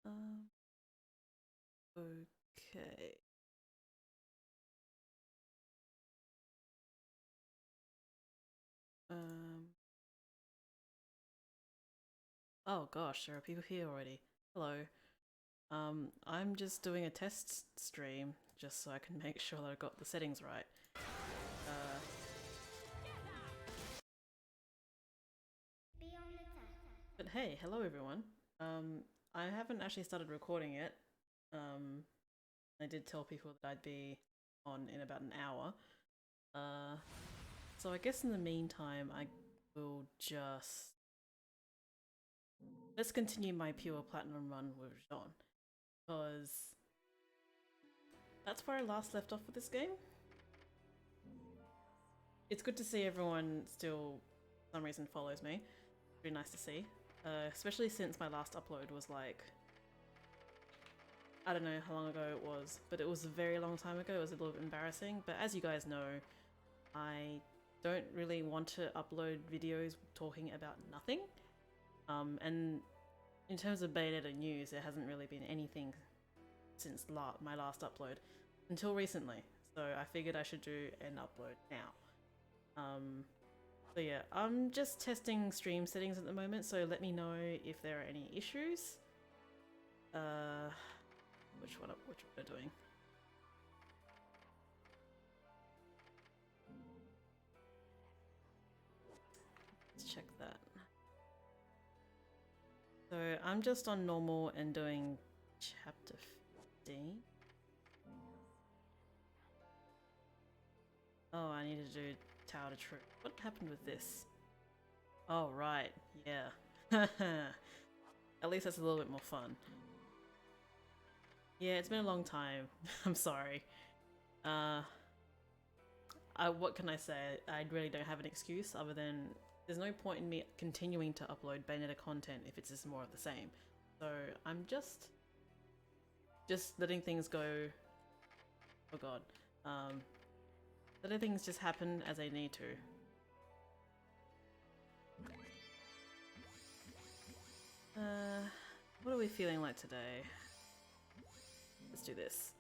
Um, okay. Um, oh gosh, there are people here already. Hello. I'm just doing a test stream just so I can make sure that I got the settings right. Uh, but hey, hello everyone. I haven't actually started recording it. Um, I did tell people that I'd be on in about an hour. Uh, so I guess in the meantime, I will just let's continue my pure platinum run with Jean, because that's where I last left off with this game. It's good to see everyone still, for some reason, follows me. Pretty nice to see, especially since my last upload was like, I don't know how long ago it was, but it was a very long time ago. It was a little bit embarrassing, but as you guys know, I don't really want to upload videos talking about nothing. And in terms of Bayonetta news, there hasn't really been anything since my last upload until recently. So I figured I should do an upload now. So yeah, I'm just testing stream settings at the moment, so let me know if there are any issues. Which one we're doing? Let's check that. So I'm just on normal and doing chapter 15. Oh, I need to do Tower to Truth. What happened with this? Oh, right. Yeah. At least that's a little bit more fun. Yeah, it's been a long time. I'm sorry. What can I say? I really don't have an excuse other than there's no point in me continuing to upload Bayonetta content if it's just more of the same. So I'm just letting things go. Oh god. Letting things just happen as they need to. What are we feeling like today? Let's do this.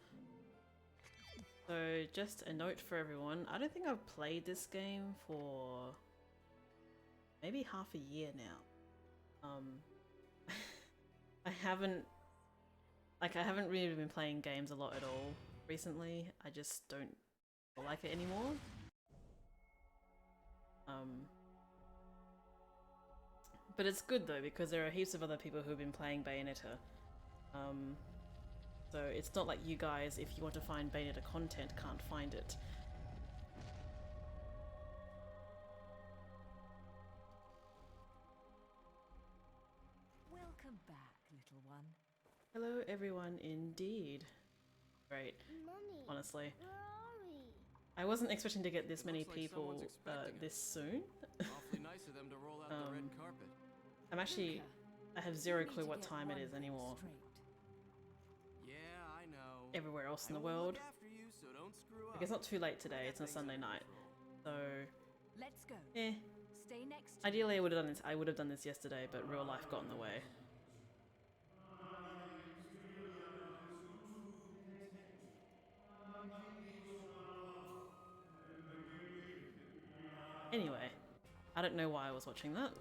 So just a note for everyone, I don't think I've played this game for maybe half a year now. I haven't really been playing games a lot at all recently. I just don't like it anymore. But it's good though because there are heaps of other people who have been playing Bayonetta. So it's not like you guys, if you want to find Bayonetta content, can't find it. Welcome back, little one. Hello everyone, indeed. Great. Mummy, Honestly. where are we? I wasn't expecting to get this many people this soon. Awfully nice of them to roll out the red carpet. I have zero clue what time it is anymore. Yeah, I know. Everywhere else in the world. Look after you, so don't screw Like, it's not too late today, it's a Sunday night. So Let's go. Stay next. Ideally I would have done this yesterday, but real life got in the way. Anyway, I don't know why I was watching that.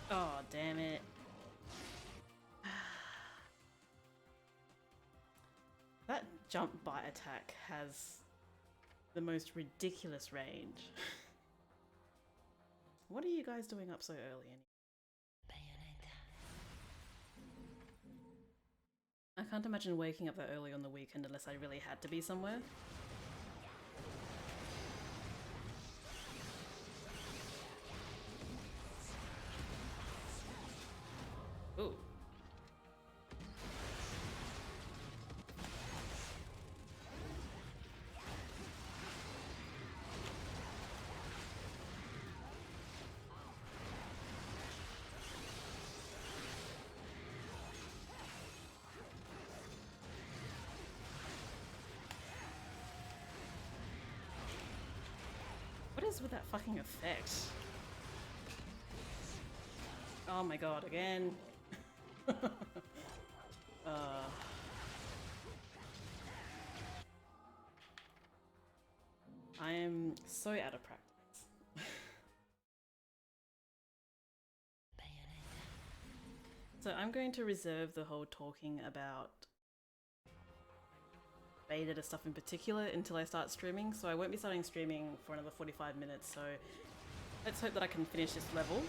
Oh, damn it. That jump bite attack has the most ridiculous range. What are you guys doing up so early anyway? I can't imagine waking up that early on the weekend unless I really had to be somewhere. is with that fucking effect? Oh my god, again. I am so out of practice. So I'm going to reserve the whole talking about Bayonetta stuff in particular until I start streaming, so I won't be starting streaming for another 45 minutes, so let's hope that I can finish this level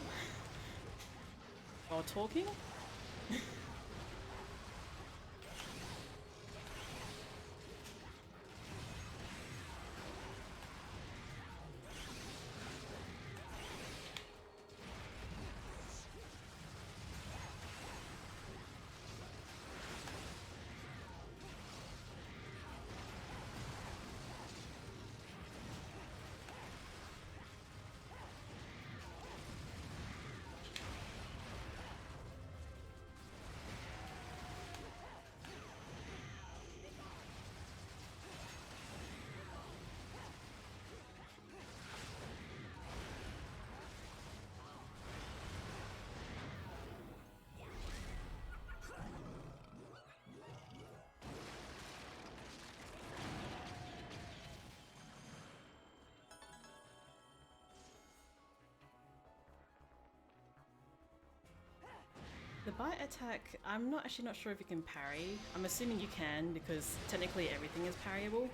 while talking. The bite attack, I'm actually not sure if you can parry. I'm assuming you can because technically everything is parryable.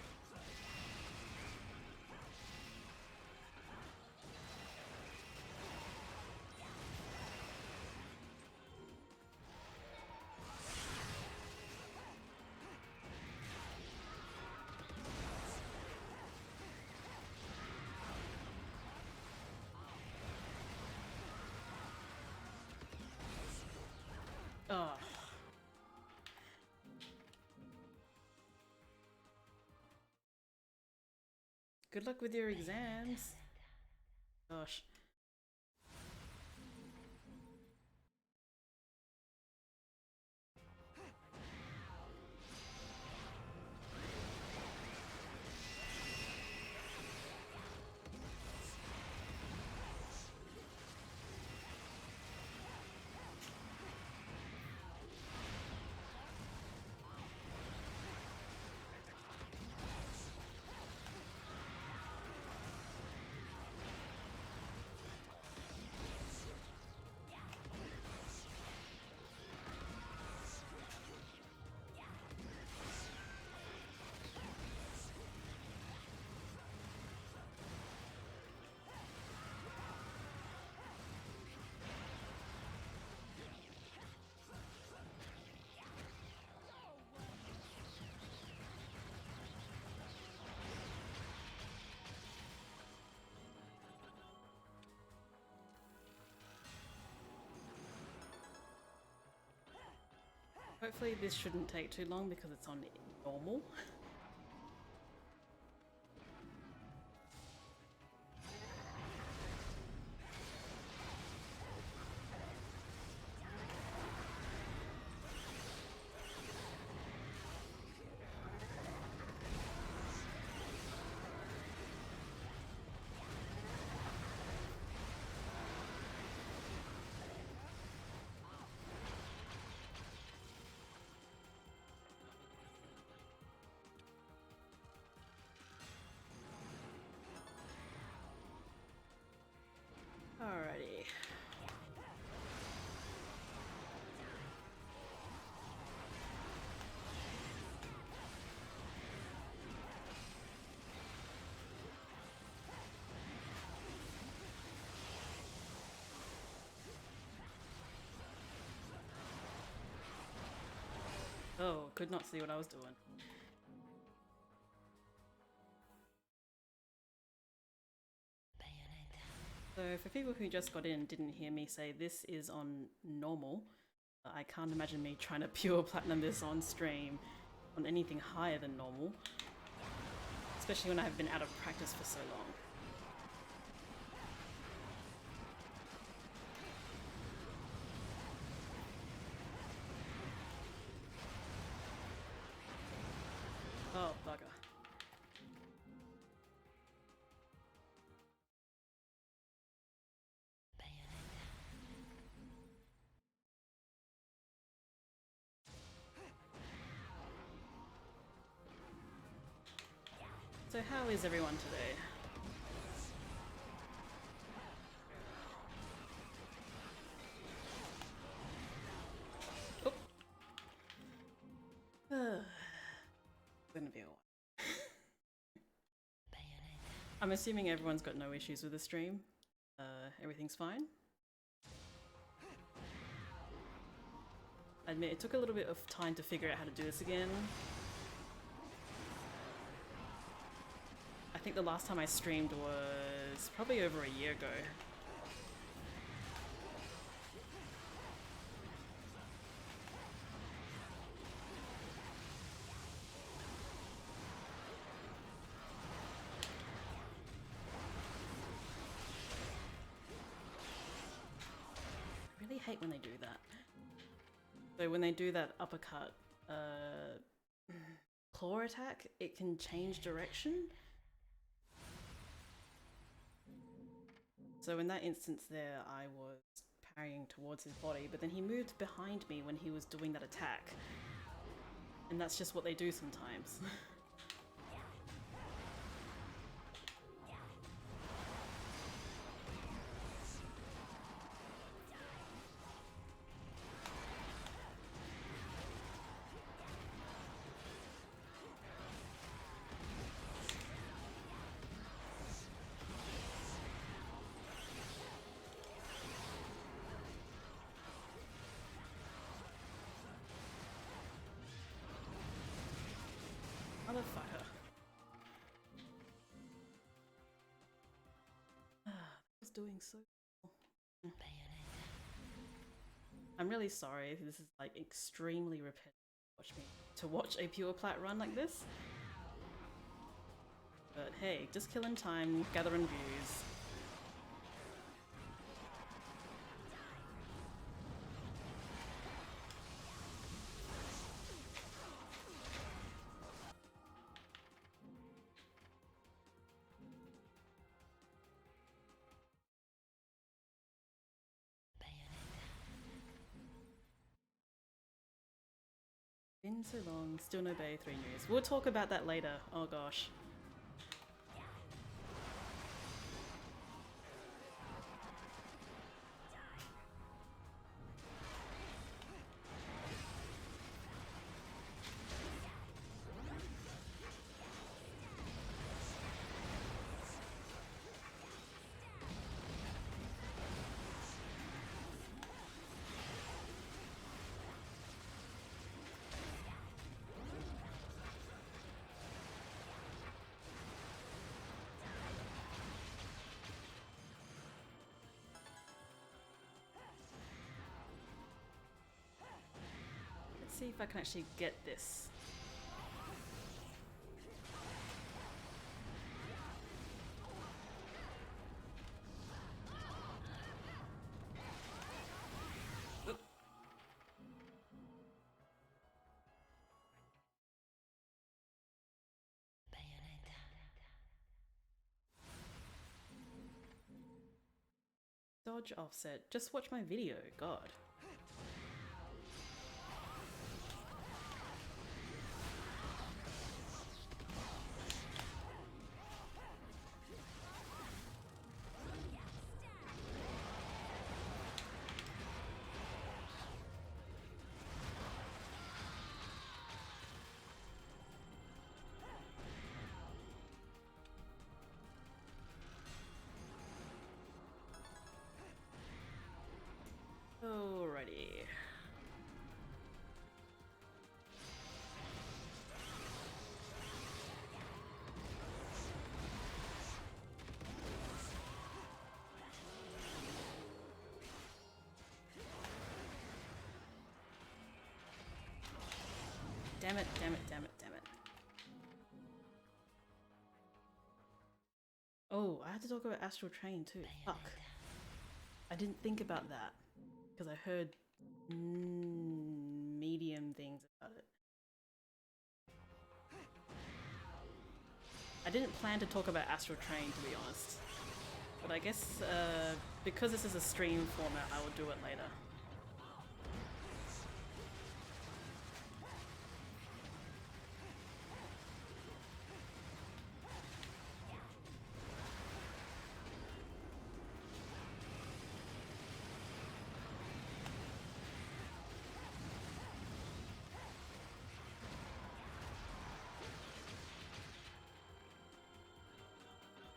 Oh. Good luck with your exams. Gosh. Hopefully this shouldn't take too long because it's on normal. Alrighty. Oh, could not see what I was doing. So for people who just got in and didn't hear me say this is on normal, I can't imagine me trying to pure platinum this on stream on anything higher than normal, especially when I've been out of practice for so long. Oh, bugger. So how is everyone today? Oh. Gonna be a while. I'm assuming everyone's got no issues with the stream. Everything's fine. I admit it took a little bit of time to figure out how to do this again. I think the last time I streamed was probably over a year ago. I really hate when they do that. So when they do that uppercut claw attack, it can change direction. So in that instance there, I was parrying towards his body, but then he moved behind me when he was doing that attack. And that's just what they do sometimes. Motherfucker. I was doing so well. I'm really sorry if this is like extremely repetitive to watch a pure plat run like this. But hey, just killing time, gathering views. Been so long, still no Bay 3 news. We'll talk about that later. Oh gosh. See if I can actually get this. Oop. Dodge offset. Just watch my video, God. Alrighty. Damn it, damn it, damn it, damn it. Oh, I had to talk about Astral Train too. Fuck. I didn't think about that. Because I heard medium things about it. I didn't plan to talk about Astral Train, to be honest. But I guess because this is a stream format, I will do it later.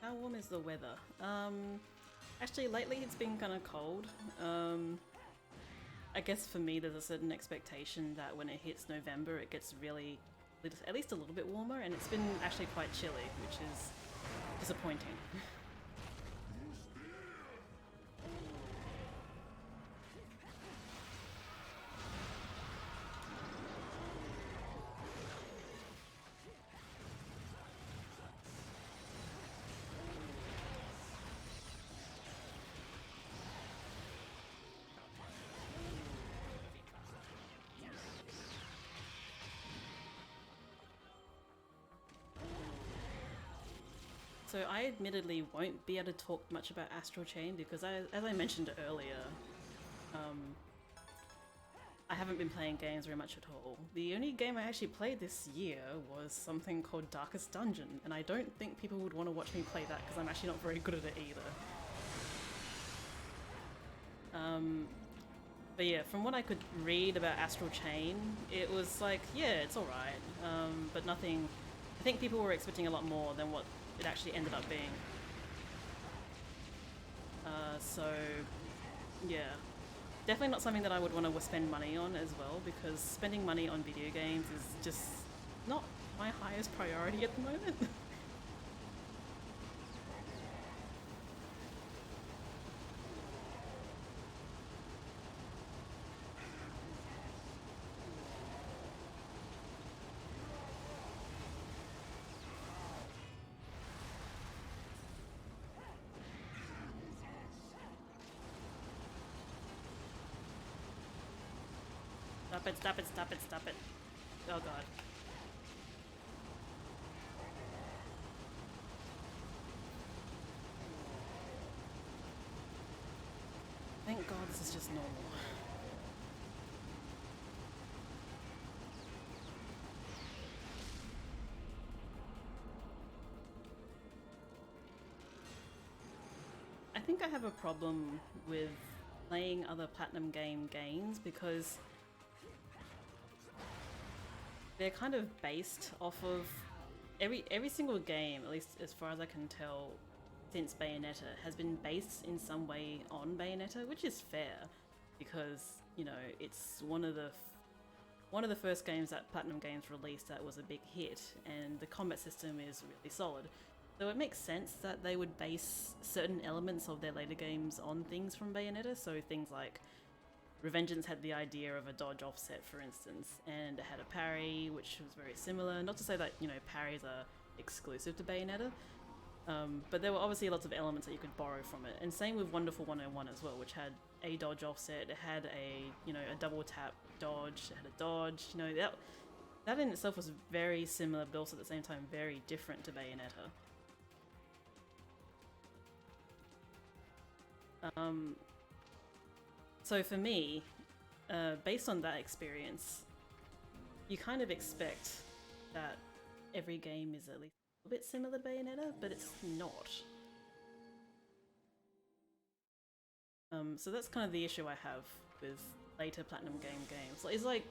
How warm is the weather? Actually, lately it's been kind of cold. I guess for me, there's a certain expectation that when it hits November, it gets really, at least a little bit warmer, and it's been actually quite chilly, which is disappointing. So I admittedly won't be able to talk much about Astral Chain because as I mentioned earlier, I haven't been playing games very much at all. The only game I actually played this year was something called Darkest Dungeon, and I don't think people would want to watch me play that because I'm actually not very good at it either. But yeah, from what I could read about Astral Chain, it was like, yeah, it's alright, but nothing... I think people were expecting a lot more than what it actually ended up being. So, yeah. Definitely not something that I would want to spend money on as well, because spending money on video games is just not my highest priority at the moment. Stop it, stop it, stop it, stop it. Oh god. Thank god this is just normal. I think I have a problem with playing other Platinum Game games because they're kind of based off of every single game, at least as far as I can tell, since Bayonetta, has been based in some way on Bayonetta, which is fair because, you know, it's one of the first games that Platinum Games released that was a big hit, and the combat system is really solid. So it makes sense that they would base certain elements of their later games on things from Bayonetta, so things like Revengeance had the idea of a dodge offset, for instance, and it had a parry, which was very similar. Not to say that, you know, parries are exclusive to Bayonetta, but there were obviously lots of elements that you could borrow from it. And same with Wonderful 101 as well, which had a dodge offset, it had a double tap dodge, it had a dodge, that in itself was very similar, but also at the same time very different to Bayonetta. So for me, based on that experience, you kind of expect that every game is at least a bit similar to Bayonetta, but it's not. So that's kind of the issue I have with later Platinum Game games. It's like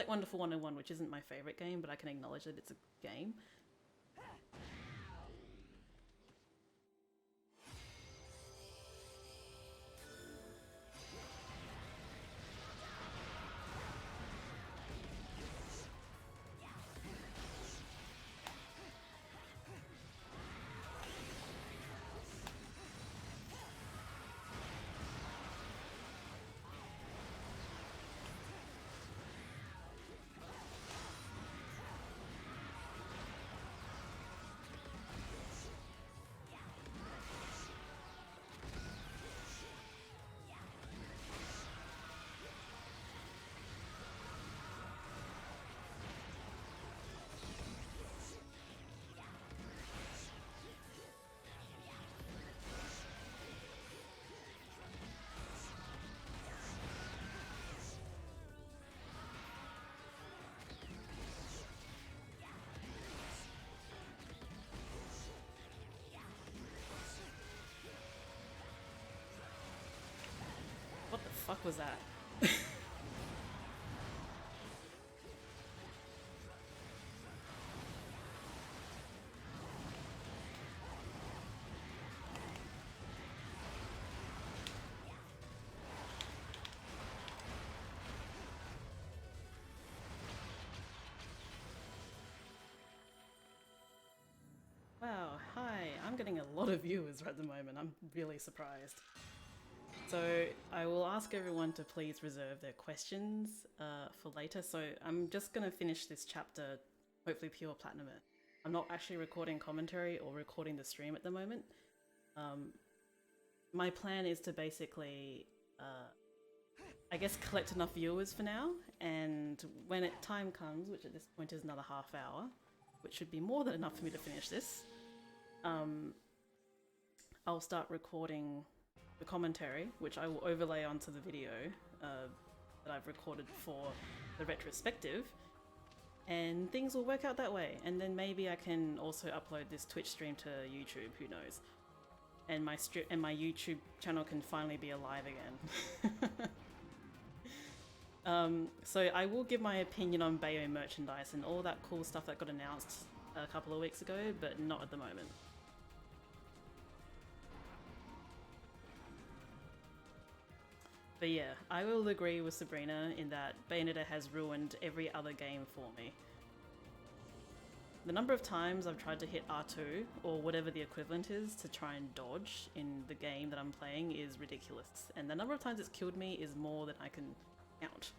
Wonderful 101, which isn't my favorite game, but I can acknowledge that it's a game. What the fuck was that? I'm getting a lot of viewers at the moment. I'm really surprised. So I will ask everyone to please reserve their questions for later. So I'm just going to finish this chapter, hopefully pure platinum it. I'm not actually recording commentary or recording the stream at the moment. My plan is to basically, I guess, collect enough viewers for now, and when time comes, which at this point is another half hour, which should be more than enough for me to finish this, I'll start recording the commentary, which I will overlay onto the video that I've recorded for the retrospective, and things will work out that way. And then maybe I can also upload this Twitch stream to YouTube, who knows. And my YouTube channel can finally be alive again. So I will give my opinion on Bayo merchandise and all that cool stuff that got announced a couple of weeks ago, but not at the moment. But yeah, I will agree with Sabrina in that Bayonetta has ruined every other game for me. The number of times I've tried to hit R2, or whatever the equivalent is, to try and dodge in the game that I'm playing is ridiculous. And the number of times it's killed me is more than I can count.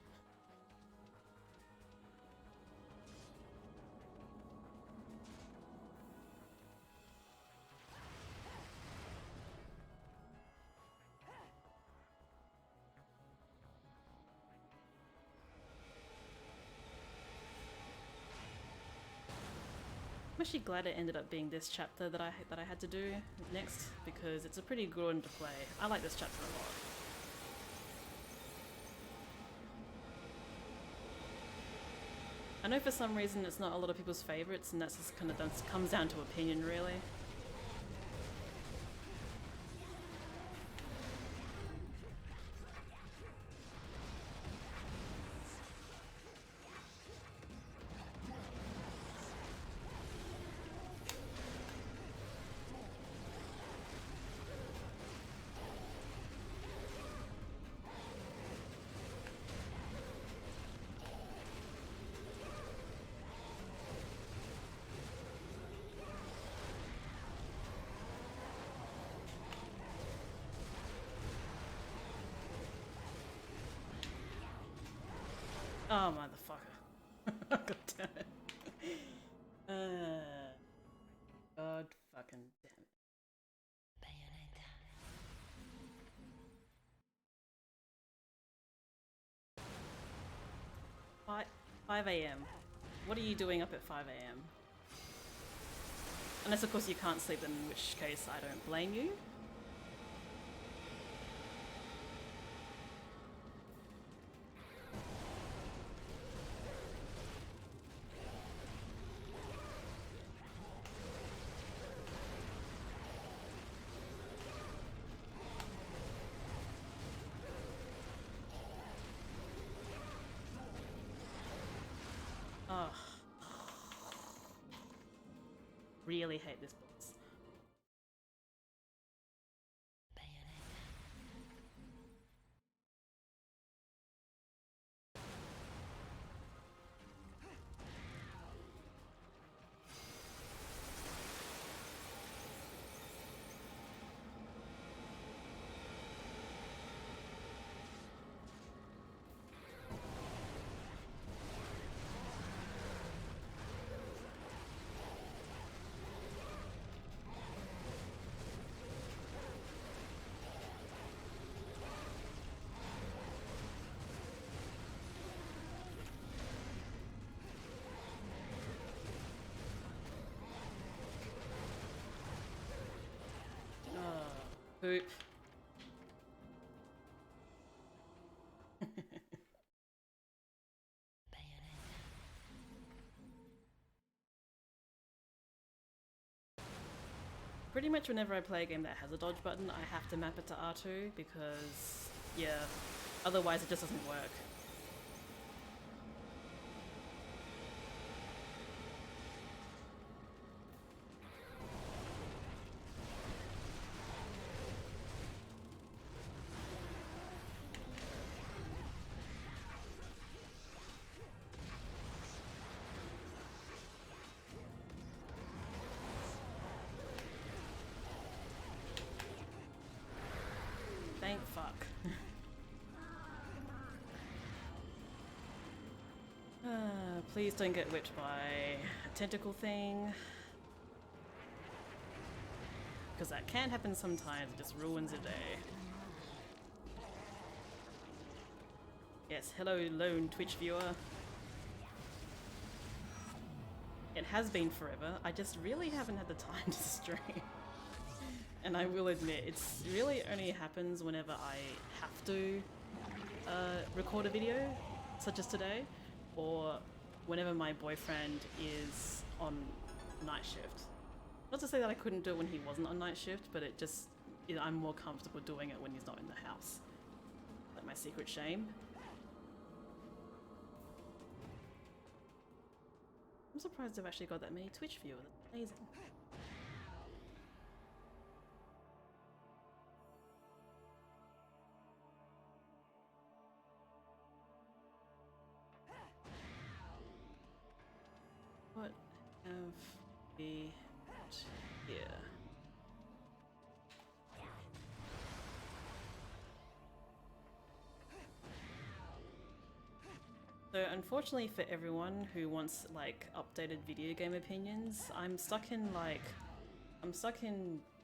I'm actually glad it ended up being this chapter that I had to do next, because it's a pretty good one to play. I like this chapter a lot. I know for some reason it's not a lot of people's favourites, and that's just kind of comes down to opinion, really. Oh, motherfucker. God damn it. God fucking damn it. Bayonetta. 5 a.m. What are you doing up at 5 a.m.? Unless, of course, you can't sleep, in which case I don't blame you. Oh. Really hate this boss. Poop. Pretty much whenever I play a game that has a dodge button, I have to map it to R2 because, yeah, otherwise it just doesn't work. Please don't get whipped by a tentacle thing. Because that can happen sometimes, it just ruins a day. Yes, hello lone Twitch viewer. It has been forever, I just really haven't had the time to stream. And I will admit, it's really only happens whenever I have to record a video, such as today, or whenever my boyfriend is on night shift. Not to say that I couldn't do it when he wasn't on night shift, but it just, you know, I'm more comfortable doing it when he's not in the house. Like my secret shame. I'm surprised I've actually got that many Twitch viewers. That's amazing. What have we got here? So unfortunately for everyone who wants like updated video game opinions, I'm stuck in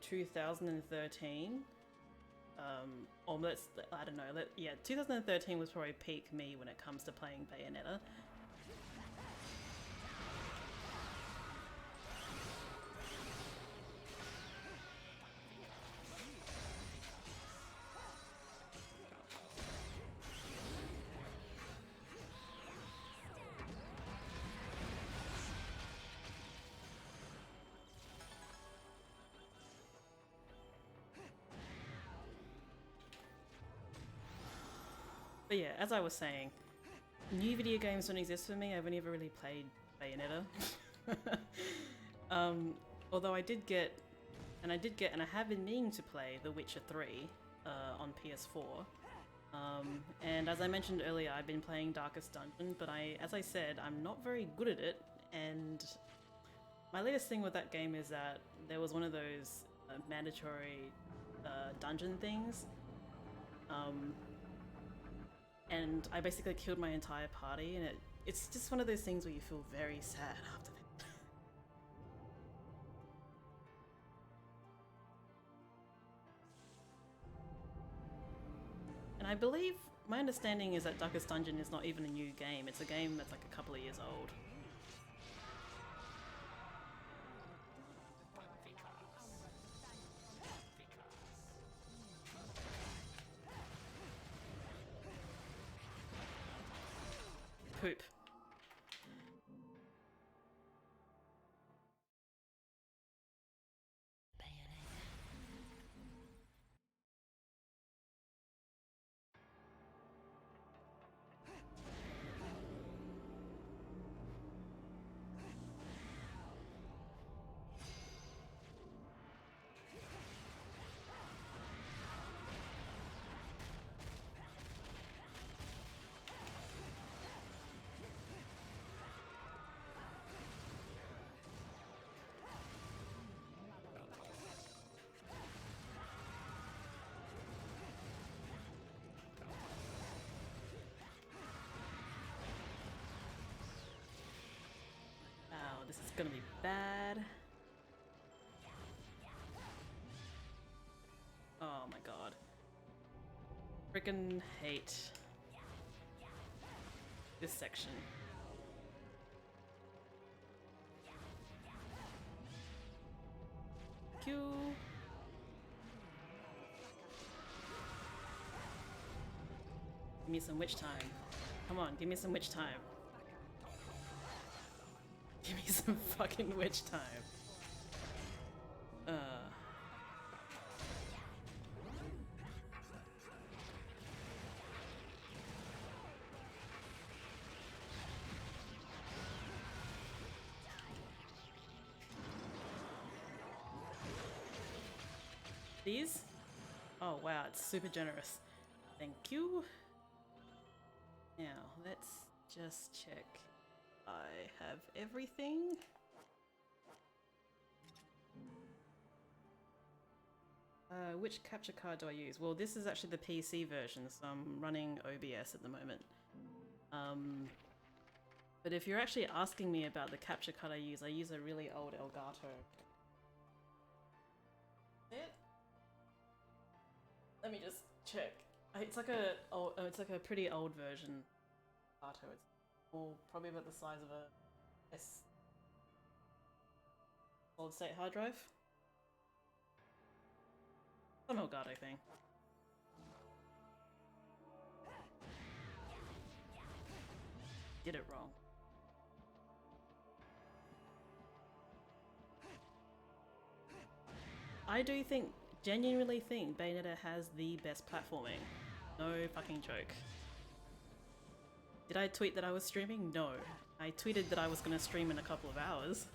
2013. Or let's, I don't know, yeah, 2013 was probably peak me when it comes to playing Bayonetta. But yeah, as I was saying, new video games don't exist for me. I've only ever really played Bayonetta. Although I did get, and I have been meaning to play The Witcher 3 on PS4. And as I mentioned earlier, I've been playing Darkest Dungeon, but as I said, I'm not very good at it. And my latest thing with that game is that there was one of those mandatory dungeon things. And I basically killed my entire party, and it's just one of those things where you feel very sad after that. And I believe, my understanding is that Darkest Dungeon is not even a new game, it's a game that's like a couple of years old. Poop. This is gonna be bad. Oh my god. Frickin' hate this section. Q. Give me some witch time. Come on, give me some witch time. Give me some fucking witch time. These? Oh wow, it's super generous. Thank you. Now, let's just check. I have everything. Which capture card do I use? Well, this is actually the PC version, so I'm running OBS at the moment. But if you're actually asking me about the capture card I use a really old Elgato. It? Let me just check. It's like a pretty old version. Elgato. It's probably about the size of a solid state hard drive. Some Elgato thing. Did it wrong. I do genuinely think Bayonetta has the best platforming. No fucking joke. Did I tweet that I was streaming? No. I tweeted that I was gonna stream in a couple of hours.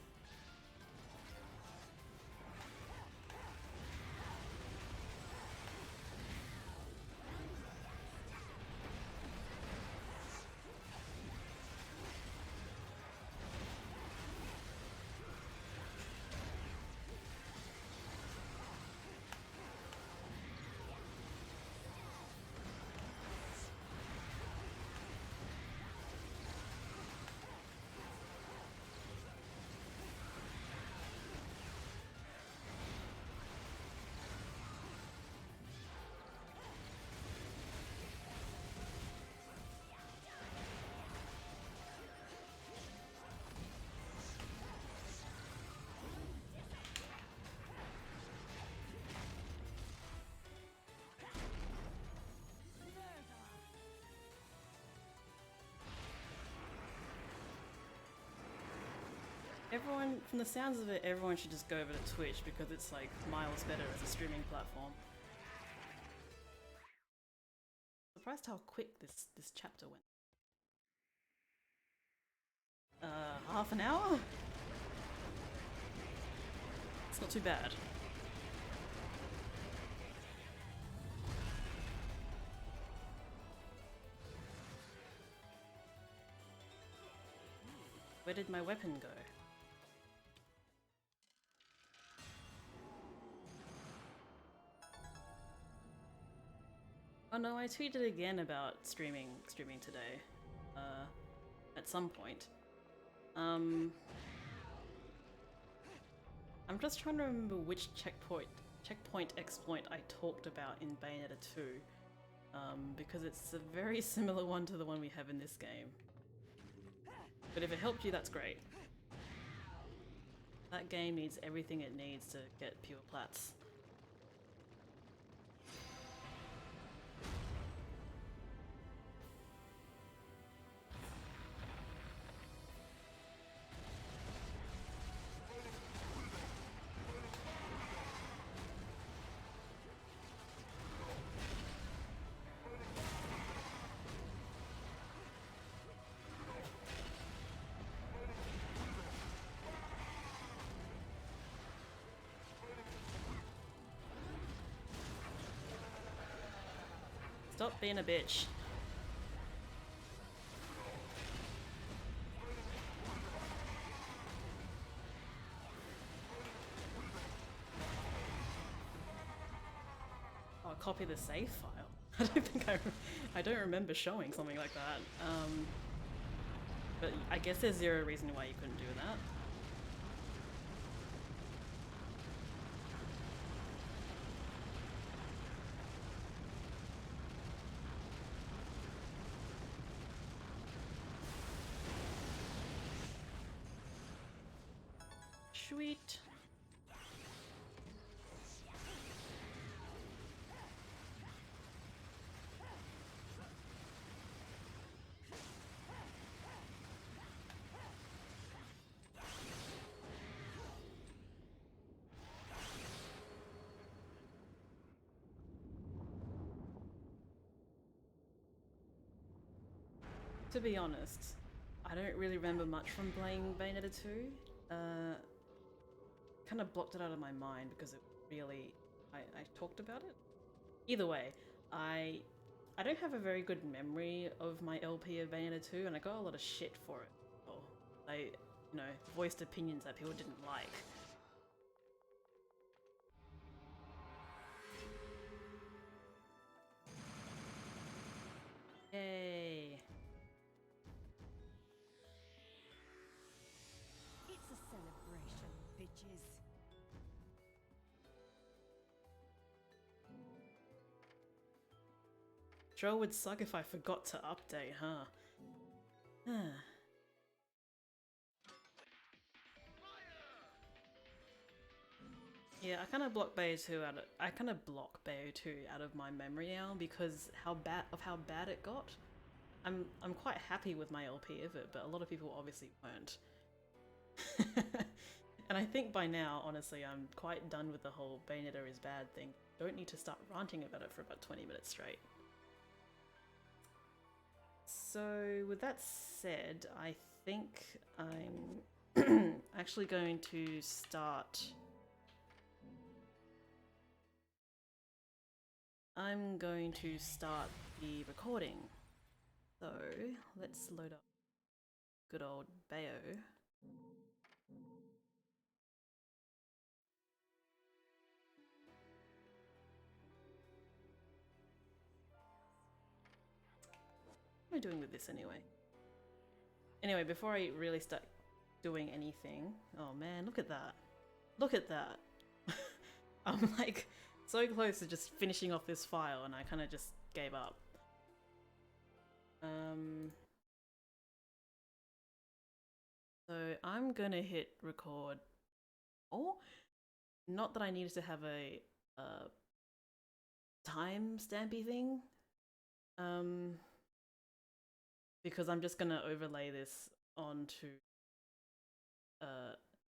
Everyone, from the sounds of it, everyone should just go over to Twitch because it's like miles better as a streaming platform. Surprised how quick this chapter went. Half an hour? It's not too bad. Where did my weapon go? Oh no, I tweeted again about streaming today. At some point. I'm just trying to remember which checkpoint exploit I talked about in Bayonetta 2. Because it's a very similar one to the one we have in this game. But if it helped you, that's great. That game needs everything it needs to get pure plats. Stop being a bitch. Oh, copy the save file. I don't think I don't remember showing something like that. But I guess there's zero reason why you couldn't do that. Sweet. To be honest, I don't really remember much from playing Bayonetta 2. Kind of blocked it out of my mind because it really, I talked about it. Either way, I don't have a very good memory of my LP of Bayonetta 2, and I got a lot of shit for it. Or I, voiced opinions that people didn't like. Yay. celebration, bitches. Sure would suck if I forgot to update, huh? Yeah, I kind of block Bayo 2 out of Bayo 2 out of my memory now because how bad it got. I'm quite happy with my LP of it, but a lot of people obviously weren't. And I think by now, honestly, I'm quite done with the whole Bayonetta is bad thing. Don't need to start ranting about it for about 20 minutes straight. So with that said, I think I'm actually going to start... I'm going to start the recording. So let's load up good old Bayo. What am I doing with this anyway? Anyway, before I really start doing anything, oh man, look at that. Look at that. I'm like so close to just finishing off this file and I kind of just gave up. So I'm gonna hit record. Oh, not that I needed to have a time stampy thing. Because I'm just gonna overlay this onto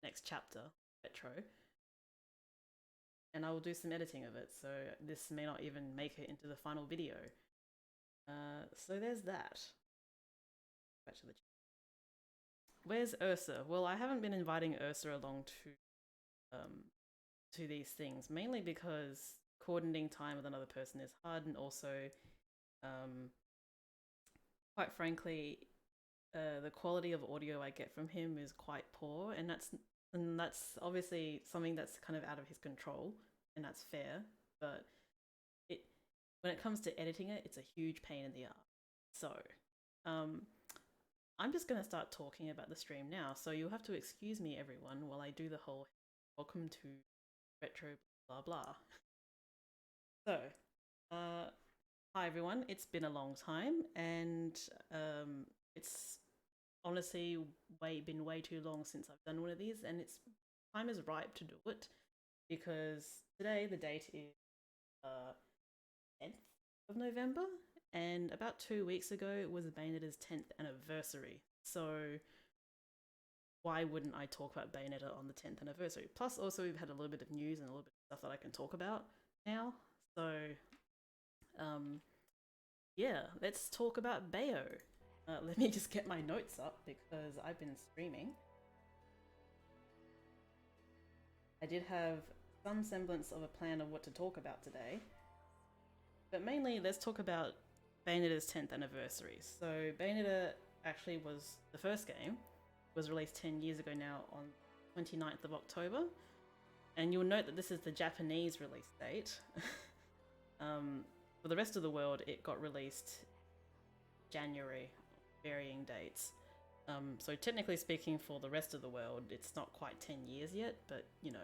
next chapter, retro. And I will do some editing of it, so this may not even make it into the final video. So there's that. Back to the Where's Ursa? Well, I haven't been inviting Ursa along to these things, mainly because coordinating time with another person is hard, and also, quite frankly, the quality of audio I get from him is quite poor, and that's obviously something that's kind of out of his control, and that's fair. But when it comes to editing it, it's a huge pain in the ass. So, I'm just gonna start talking about the stream now. So you'll have to excuse me, everyone, while I do the whole welcome to retro blah blah. So, hi everyone. It's been a long time, and it's honestly been way too long since I've done one of these, and time is ripe to do it because today the date is 10th of November, and about 2 weeks ago was Bayonetta's 10th anniversary. So why wouldn't I talk about Bayonetta on the 10th anniversary? Plus also we've had a little bit of news and a little bit of stuff that I can talk about now. So yeah, let's talk about Bayo. Let me just get my notes up because I've been streaming. I did have some semblance of a plan of what to talk about today. But mainly, let's talk about Bayonetta's 10th anniversary. So Bayonetta actually was the first game, was released 10 years ago now on 29th of October. And you'll note that this is the Japanese release date. For the rest of the world, it got released January, varying dates. So technically speaking, for the rest of the world, it's not quite 10 years yet, but you know.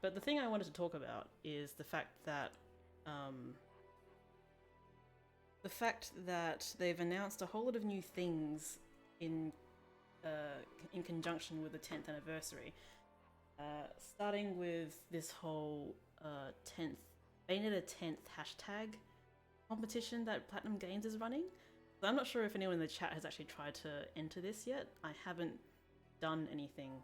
But the thing I wanted to talk about is the fact that they've announced a whole lot of new things in conjunction with the 10th anniversary. Starting with this whole Bayonetta 10th hashtag competition that Platinum Games is running. So I'm not sure if anyone in the chat has actually tried to enter this yet. I haven't done anything.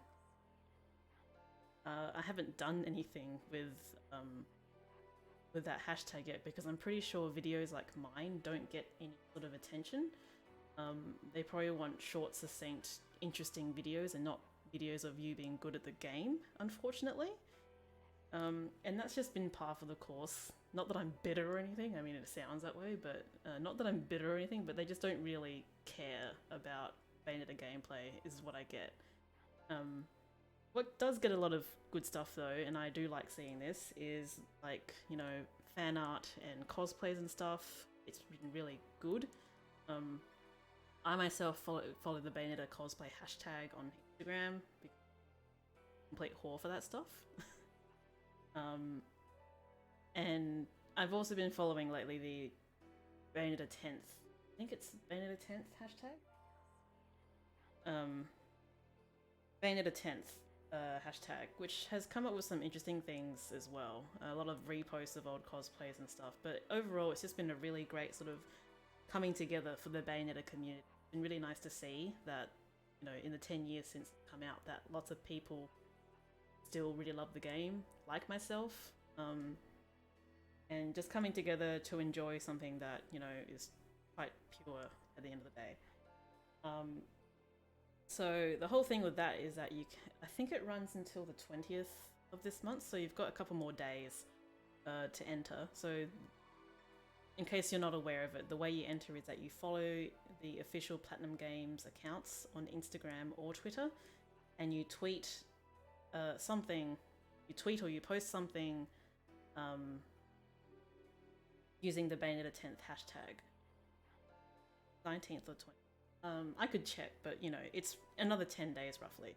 With that hashtag yet because I'm pretty sure videos like mine don't get any sort of attention. They probably want short, succinct, interesting videos and not videos of you being good at the game, unfortunately. And that's just been par for the course. Not that I'm bitter or anything, I mean it sounds that way, but not that I'm bitter or anything, but they just don't really care about Bayonetta gameplay is what I get. What does get a lot of good stuff though, and I do like seeing this, is like, you know, fan art and cosplays and stuff. It's been really good. I myself follow the Bayonetta cosplay hashtag on Instagram because I'm a complete whore for that stuff. And I've also been following lately the Bayonetta 10th. I think it's Bayonetta 10th hashtag. Bayonetta 10th hashtag, which has come up with some interesting things as well. A lot of reposts of old cosplays and stuff. But overall, it's just been a really great sort of coming together for the Bayonetta community. It's been really nice to see that, you know, in the 10 years since it's come out, that lots of people still really love the game, like myself. And just coming together to enjoy something that, you know, is quite pure at the end of the day. So the whole thing with that is that I think it runs until the 20th of this month, so you've got a couple more days to enter. So in case you're not aware of it, the way you enter is that you follow the official Platinum Games accounts on Instagram or Twitter, and you tweet something, you tweet or you post something using the Bayonetta 10th hashtag. 19th or 20th. I could check, but you know, it's another 10 days roughly.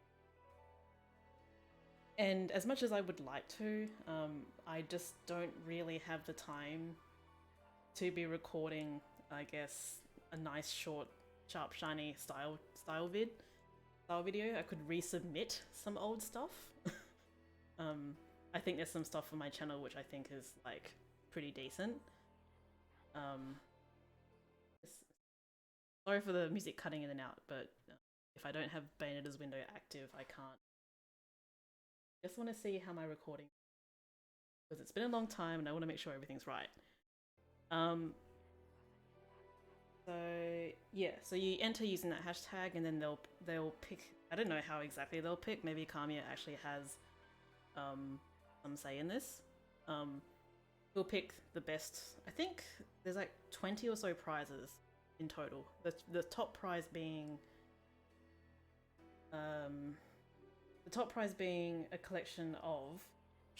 And as much as I would like to, I just don't really have the time to be recording, I guess, a nice short, sharp, shiny style video. I could resubmit some old stuff. I think there's some stuff on my channel which I think is like pretty decent. Sorry for the music cutting in and out, but if I don't have Bayonetta's window active, I can't. Just want to see how my recording, because it's been a long time and I want to make sure everything's right. So yeah, so you enter using that hashtag, and then they'll pick. I don't know how exactly they'll pick. Maybe Kamiya actually has some say in this. We'll pick the best. I think there's like 20 or so prizes in total. The top prize being a collection of.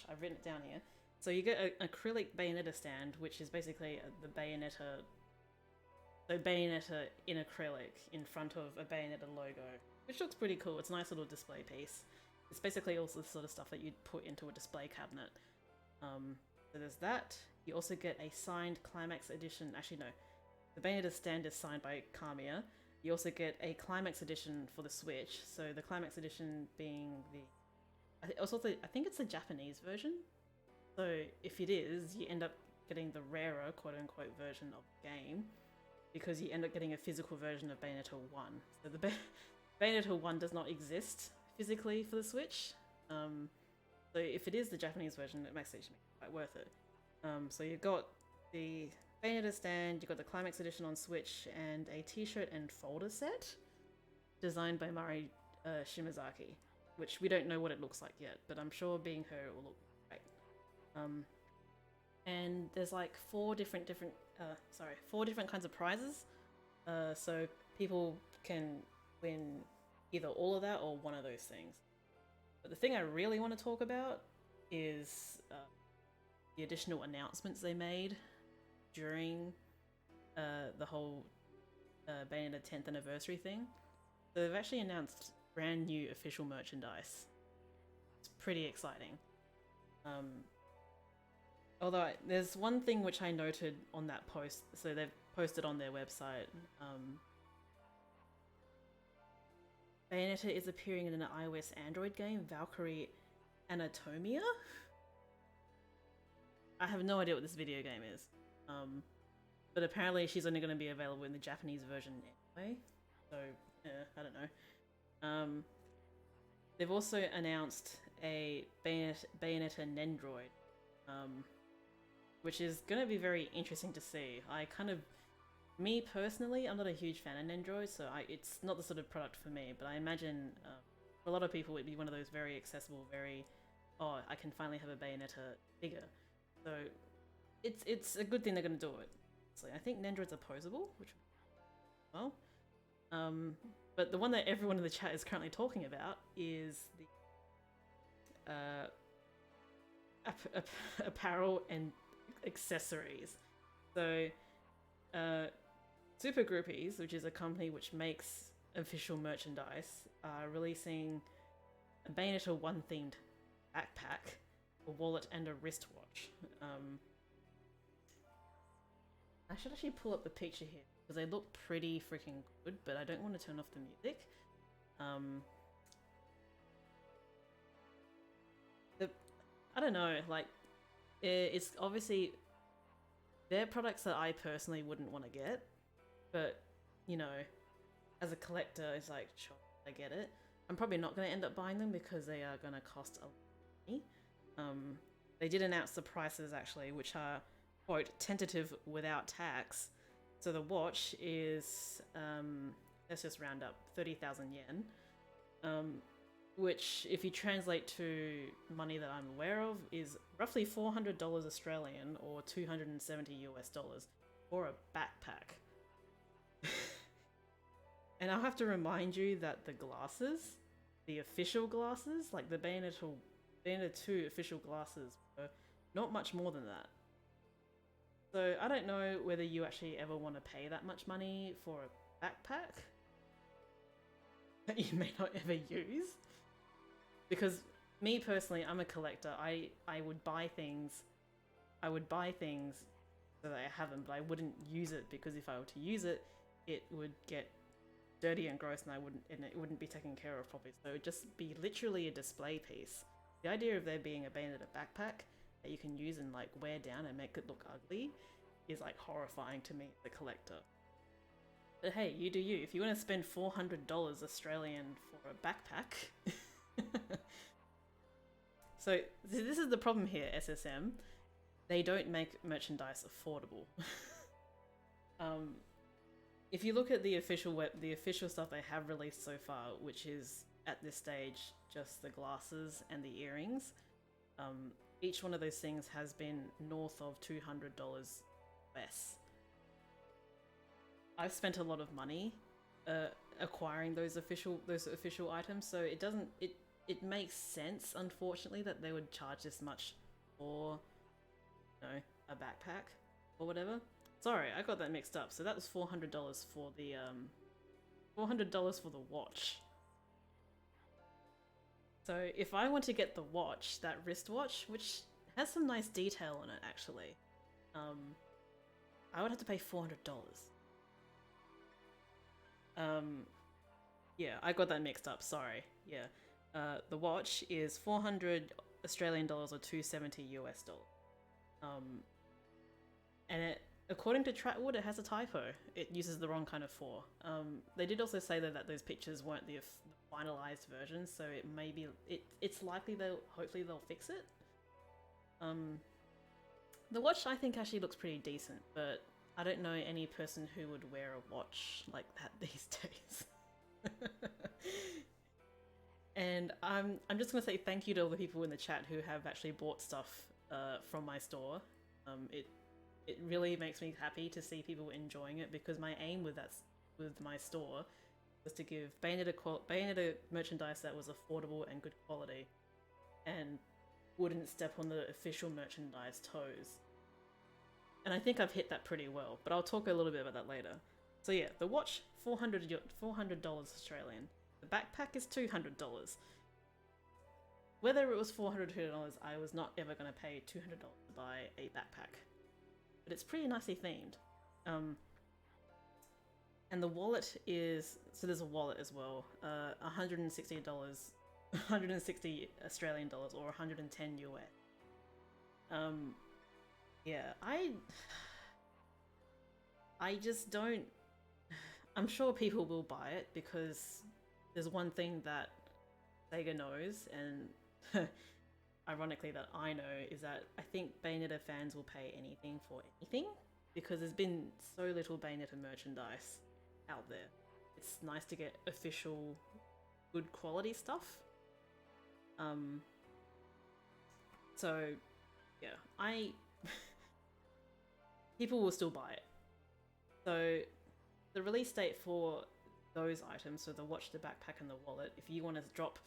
I've written it down here. So you get an acrylic Bayonetta stand, which is basically the Bayonetta. So Bayonetta in acrylic in front of a Bayonetta logo, which looks pretty cool. It's a nice little display piece. It's basically also the sort of stuff that you'd put into a display cabinet. So there's that. You also get a signed Climax Edition. Actually, no. The Bayonetta stand is signed by Kamiya. You also get a Climax Edition for the Switch. So the Climax Edition being I think it's the Japanese version. So if it is, you end up getting the rarer, quote-unquote, version of the game, because you end up getting a physical version of Bayonetta 1. So the Bayonetta 1 does not exist physically for the Switch. So if it is the Japanese version, it makes it quite worth it. So you've got the Bayonetta stand, you've got the Climax Edition on Switch, and a t-shirt and folder set designed by Mari Shimazaki, which we don't know what it looks like yet, but I'm sure being her, it will look great. And there's like four different kinds of prizes. So people can win either all of that or one of those things. But the thing I really want to talk about is the additional announcements they made during the whole Bayonetta 10th anniversary thing. So they've actually announced brand new official merchandise. It's pretty exciting. Although there's one thing which I noted on that post, so they've posted on their website. Bayonetta is appearing in an iOS Android game, Valkyrie Anatomia? I have no idea what this video game is. But apparently she's only going to be available in the Japanese version anyway. So, yeah, I don't know. They've also announced a Bayonetta Nendroid, which is going to be very interesting to see. Me personally, I'm not a huge fan of Nendroid, so it's not the sort of product for me, but I imagine for a lot of people it'd be one of those very accessible, oh, I can finally have a Bayonetta figure. So it's a good thing they're going to do it. So I think Nendroids are posable, which but the one that everyone in the chat is currently talking about is the apparel and accessories. So Super Groupies, which is a company which makes official merchandise, are releasing a Bayonetta 1 themed backpack, a wallet, and a wristwatch. I should actually pull up the picture here because they look pretty freaking good, but I don't want to turn off the music. I don't know, like, it's obviously they're products that I personally wouldn't want to get, but you know, as a collector, it's like, sure, I get it. I'm probably not going to end up buying them because they are going to cost a lot of money. They did announce the prices actually, which are, quote, tentative without tax. So the watch is, let's just round up, 30,000 yen, which if you translate to money that I'm aware of is roughly $400 Australian or 270 US dollars for a backpack. And I'll have to remind you that the glasses, the official glasses, like the Bayonetta 2 official glasses, were not much more than that. So I don't know whether you actually ever want to pay that much money for a backpack that you may not ever use. Because me personally, I'm a collector. I would buy things. I would buy things so that I have them, but I wouldn't use it because if I were to use it, it would get dirty and gross, and it wouldn't be taken care of properly. So it would just be literally a display piece. The idea of there being a Bayonetta backpack that you can use and like wear down and make it look ugly is like horrifying to me as a collector. But hey, you do you. If you want to spend $400 Australian for a backpack. So this is the problem here, SSM. They don't make merchandise affordable. If you look at the official stuff they have released so far, which is at this stage just the glasses and the earrings, each one of those things has been north of $200 less. I've spent a lot of money acquiring those official items, so it makes sense, unfortunately, that they would charge this much for, you know, a backpack or whatever. Sorry, I got that mixed up. So that was $400 for the $400 for the watch. So if I want to get the watch, that wristwatch, which has some nice detail on it actually, I would have to pay $400. Yeah, I got that mixed up. Sorry. Yeah. The watch is 400 Australian dollars or 270 US dollars. And it, according to Trackwood, it has a typo. It uses the wrong kind of 4. They did also say that those pictures weren't the finalized version, so it may be, it's likely hopefully they'll fix it. The watch I think actually looks pretty decent, but I don't know any person who would wear a watch like that these days. And I'm just gonna say thank you to all the people in the chat who have actually bought stuff from my store. It really makes me happy to see people enjoying it, because my aim with my store was to give Bayonetta merchandise that was affordable and good quality, and wouldn't step on the official merchandise toes. And I think I've hit that pretty well, but I'll talk a little bit about that later. So yeah, the watch, $400 Australian. The backpack is $200. Whether it was $400 or $200, I was not ever going to pay $200 to buy a backpack. But it's pretty nicely themed. And the wallet is, so there's a wallet as well, $160, 160 Australian dollars or 110 US. Yeah, I just don't, I'm sure people will buy it because there's one thing that Sega knows, and ironically that I know, is that I think Bayonetta fans will pay anything for anything, because there's been so little Bayonetta merchandise out there. It's nice to get official, good quality stuff. So yeah, people will still buy it. So the release date for those items, so the watch, the backpack, and the wallet, if you want to drop,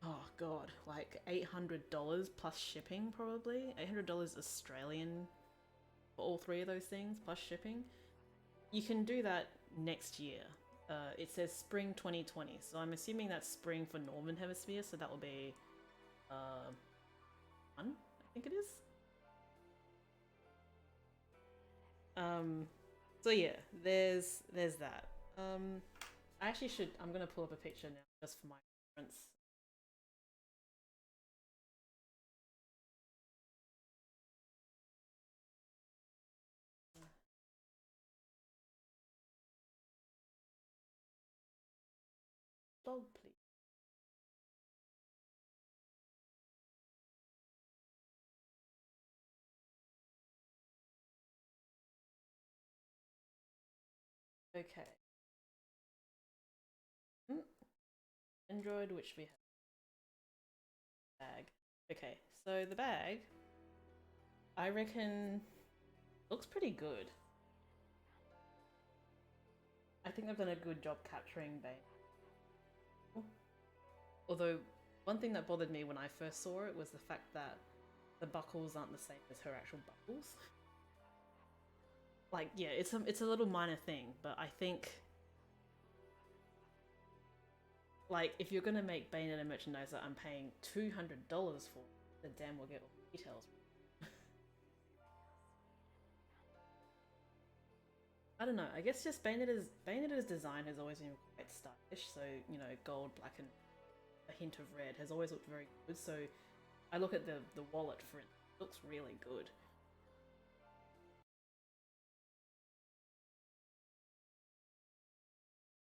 oh god, like $800 plus shipping, probably $800 Australian for all three of those things plus shipping, you can do that next year. It says spring 2020, so I'm assuming that's spring for Northern Hemisphere, so that will be one, I think it is. So yeah, there's that. I actually should. I'm gonna pull up a picture now just for my reference. Dog, please. Okay. Android, which we have. Bag. Okay, so the bag, I reckon, looks pretty good. I think they've done a good job capturing Bane. Although, one thing that bothered me when I first saw it was the fact that the buckles aren't the same as her actual buckles. Like, yeah, it's a little minor thing, but I think, like, if you're gonna make Bayonetta merchandise that I'm paying $200 for, then damn will get all the details. I don't know, I guess just Bayonetta's design has always been quite stylish, so, you know, gold, black, and a hint of red has always looked very good, so I look at the wallet for it, it looks really good.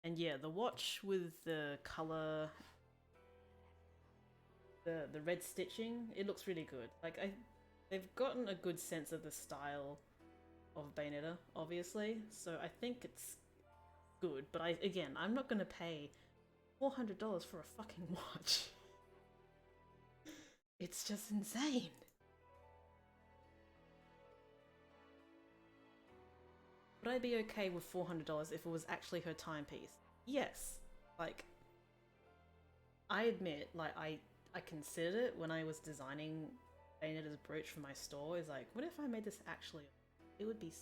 And yeah, the watch with the colour, the red stitching, it looks really good. Like, they've gotten a good sense of the style of Bayonetta, obviously, so I think it's good, but again, I'm not gonna pay $400 for a fucking watch. It's just insane. Would I be okay with $400 if it was actually her timepiece? Yes. Like, I admit, like, I considered it when I was designing Bayonetta's brooch for my store, is like, what if I made this actually, it would be,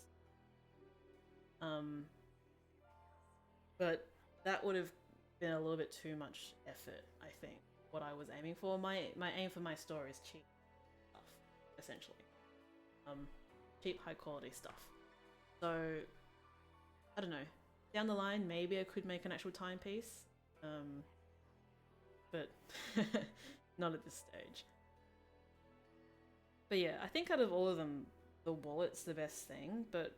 but that would have been a little bit too much effort, I think, what I was aiming for. My aim for my store is cheap stuff, essentially. Cheap, high quality stuff. So, I don't know. Down the line, maybe I could make an actual timepiece, but not at this stage. But yeah, I think out of all of them, the wallet's the best thing, but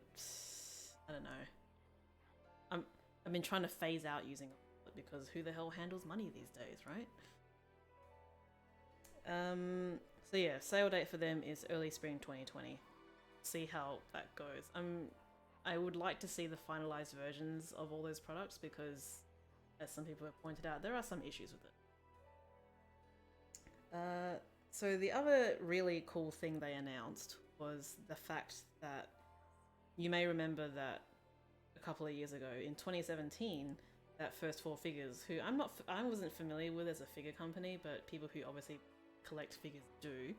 I don't know. I've been trying to phase out using a wallet because who the hell handles money these days, right? So yeah, sale date for them is early spring 2020. See how that goes. I would like to see the finalized versions of all those products because, as some people have pointed out, there are some issues with it. So the other really cool thing they announced was the fact that you may remember that a couple of years ago, in 2017, that First Four Figures, who I wasn't familiar with as a figure company, but people who obviously collect figures do,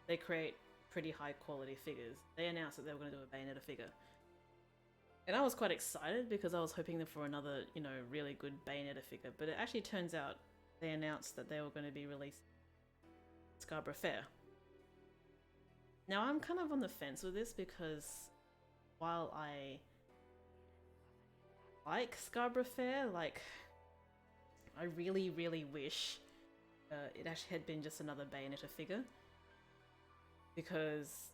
they create pretty high quality figures. They announced that they were going to do a Bayonetta figure. And I was quite excited because I was hoping for another, you know, really good Bayonetta figure, but it actually turns out they announced that they were going to be releasing Scarborough Fair. Now I'm kind of on the fence with this because while I like Scarborough Fair, like, I really, really wish it actually had been just another Bayonetta figure, because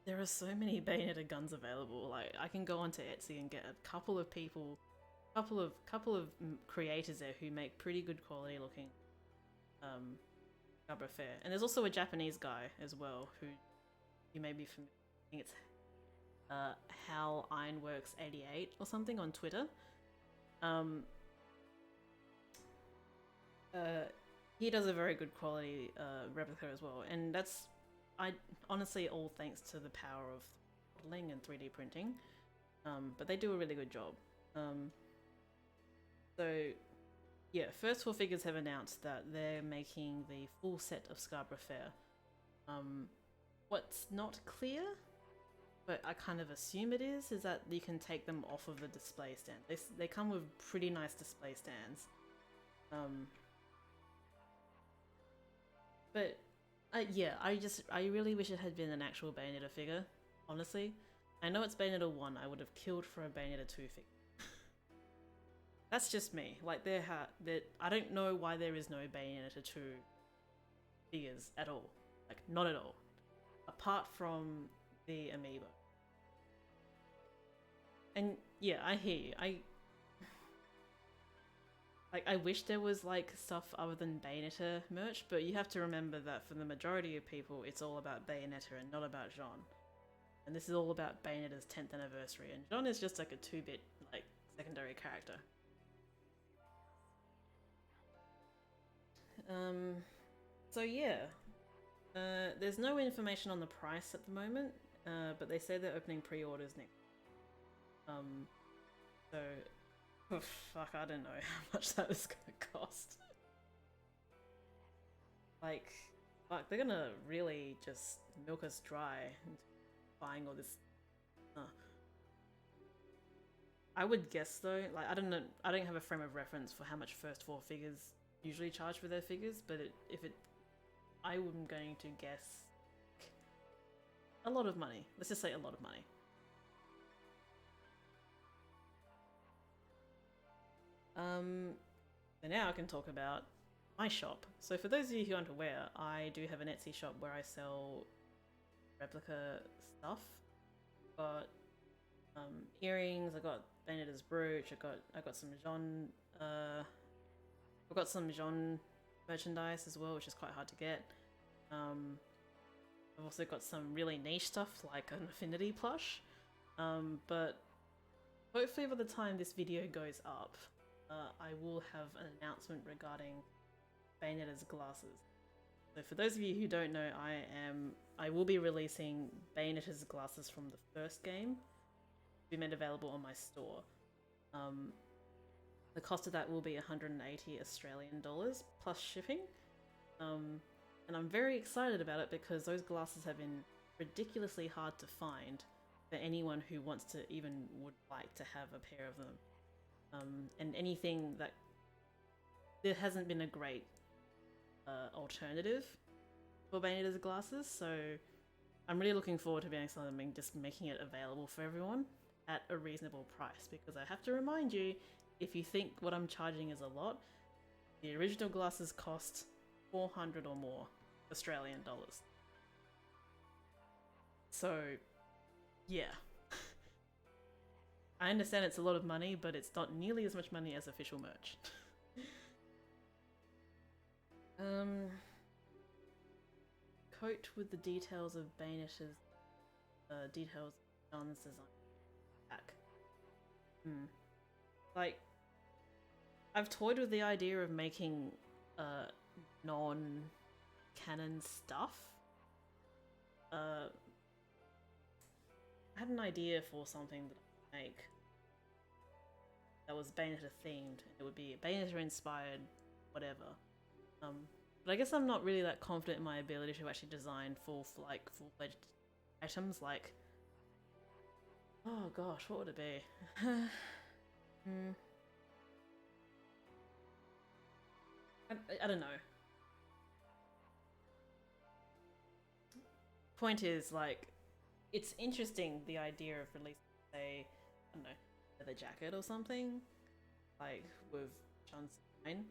there are so many Bayonetta guns available. Like, I can go onto Etsy and get a couple of people, couple of creators there who make pretty good quality looking Scarborough Fair. And there's also a Japanese guy as well who you may be familiar with. I think it's Hal Ironworks 88 or something on Twitter. He does a very good quality replica as well, and that's honestly all thanks to the power of modeling and 3D printing. But they do a really good job. So yeah, First Four Figures have announced that they're making the full set of Scarborough Fair. What's not clear but I kind of assume it is that you can take them off of the display stand. They come with pretty nice display stands. But yeah, I really wish it had been an actual Bayonetta figure, honestly. I know it's Bayonetta 1, I would have killed for a Bayonetta 2 figure. That's just me. Like, I don't know why there is no Bayonetta 2 figures at all. Like, not at all. Apart from the amiibo. And yeah, I hear you. I wish there was like stuff other than Bayonetta merch, but you have to remember that for the majority of people, it's all about Bayonetta and not about Jean. And this is all about Bayonetta's 10th anniversary, and Jean is just like a 2-bit like secondary character. So yeah, there's no information on the price at the moment, but they say they're opening pre-orders next. So, oh, fuck, I don't know how much that is gonna cost. Like, fuck, they're gonna really just milk us dry into buying all this. I would guess though, like, I don't know, I don't have a frame of reference for how much first 4 figures usually charge for their figures, but I am going to guess a lot of money. Let's just say a lot of money. So now I can talk about my shop. So for those of you who aren't aware, I do have an Etsy shop where I sell replica stuff. Got earrings, I got Bayonetta's brooch, I got some Jean I've got some Jean merchandise as well, which is quite hard to get. I've also got some really niche stuff like an Affinity plush. But hopefully by the time this video goes up, I will have an announcement regarding Bayonetta's glasses. So for those of you who don't know, I will be releasing Bayonetta's glasses from the first game to be made available on my store. The cost of that will be 180 Australian dollars plus shipping. And I'm very excited about it because those glasses have been ridiculously hard to find for anyone who wants to even would like to have a pair of them. And anything that there hasn't been a great alternative for Bayonetta's glasses, so I'm really looking forward to being something just making it available for everyone at a reasonable price, because I have to remind you, if you think what I'm charging is a lot, the original glasses cost 400 or more Australian dollars. So yeah. I understand it's a lot of money, but it's not nearly as much money as official merch. Coat with the details of Bayonetta's details of John's design back. Like, I've toyed with the idea of making non-canon stuff. I had an idea for something that I could make that was Bayonetta themed. It would be Bayonetta inspired, whatever. But I guess I'm not really that confident in my ability to actually design full-fledged items. Like, oh gosh, what would it be? I don't know. Point is, like, it's interesting, the idea of releasing, say, I don't know, leather jacket or something, like, with Jean's design.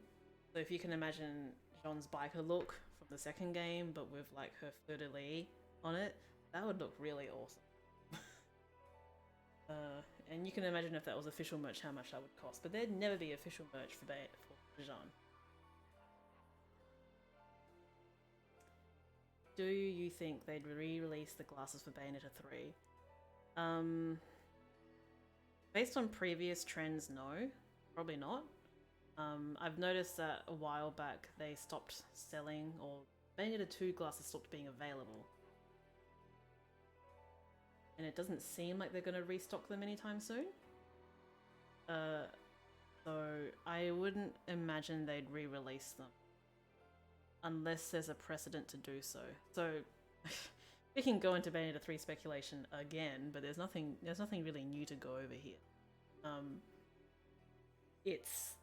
So if you can imagine Jean's biker look from the second game, but with, like, her fleur-de-lis on it, that would look really awesome. And you can imagine if that was official merch, how much that would cost. But there'd never be official merch for Jean. Do you think they'd re-release the glasses for Bayonetta 3? Based on previous trends, no. Probably not. I've noticed that a while back they stopped selling, or Bayonetta 2 glasses stopped being available. And it doesn't seem like they're going to restock them anytime soon. So I wouldn't imagine they'd re-release them unless there's a precedent to do so. So we can go into Bayonetta 3 speculation again, but there's nothing really new to go over here. It's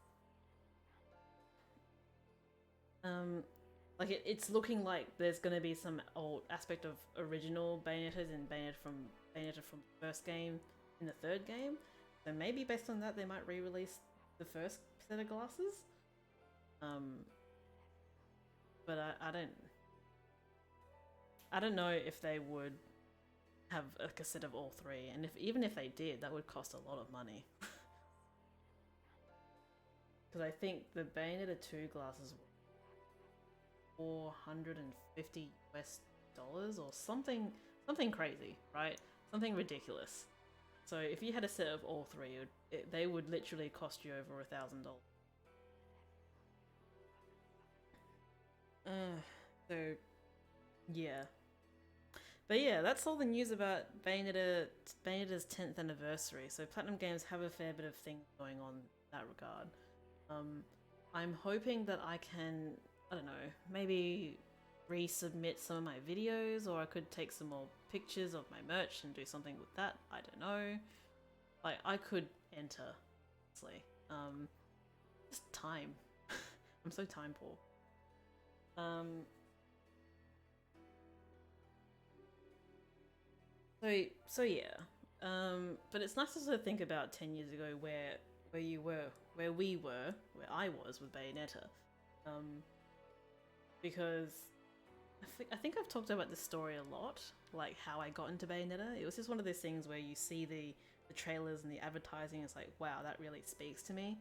like it's looking like there's gonna be some old aspect of original Bayonettas and Bayonetta from the first game in the third game. So maybe based on that, they might re-release the first set of glasses. But I don't know if they would have like a set of all three, and even if they did, that would cost a lot of money. Because I think the Bayonetta 2 glasses were $450 or something crazy, right? Something ridiculous. So if you had a set of all three, they would literally cost you over $1,000. So yeah. But yeah, that's all the news about Bayonetta's 10th anniversary. So Platinum Games have a fair bit of things going on in that regard. I'm hoping that I can, I don't know, maybe resubmit some of my videos, or I could take some more pictures of my merch and do something with that. I don't know. Like, I could enter, honestly. Just time. I'm so time poor. So yeah. But it's nice to think about 10 years ago where you were, where I was with Bayonetta. Because I think I've talked about this story a lot, like how I got into Bayonetta. It was just one of those things where you see the trailers and the advertising, it's like, wow, that really speaks to me.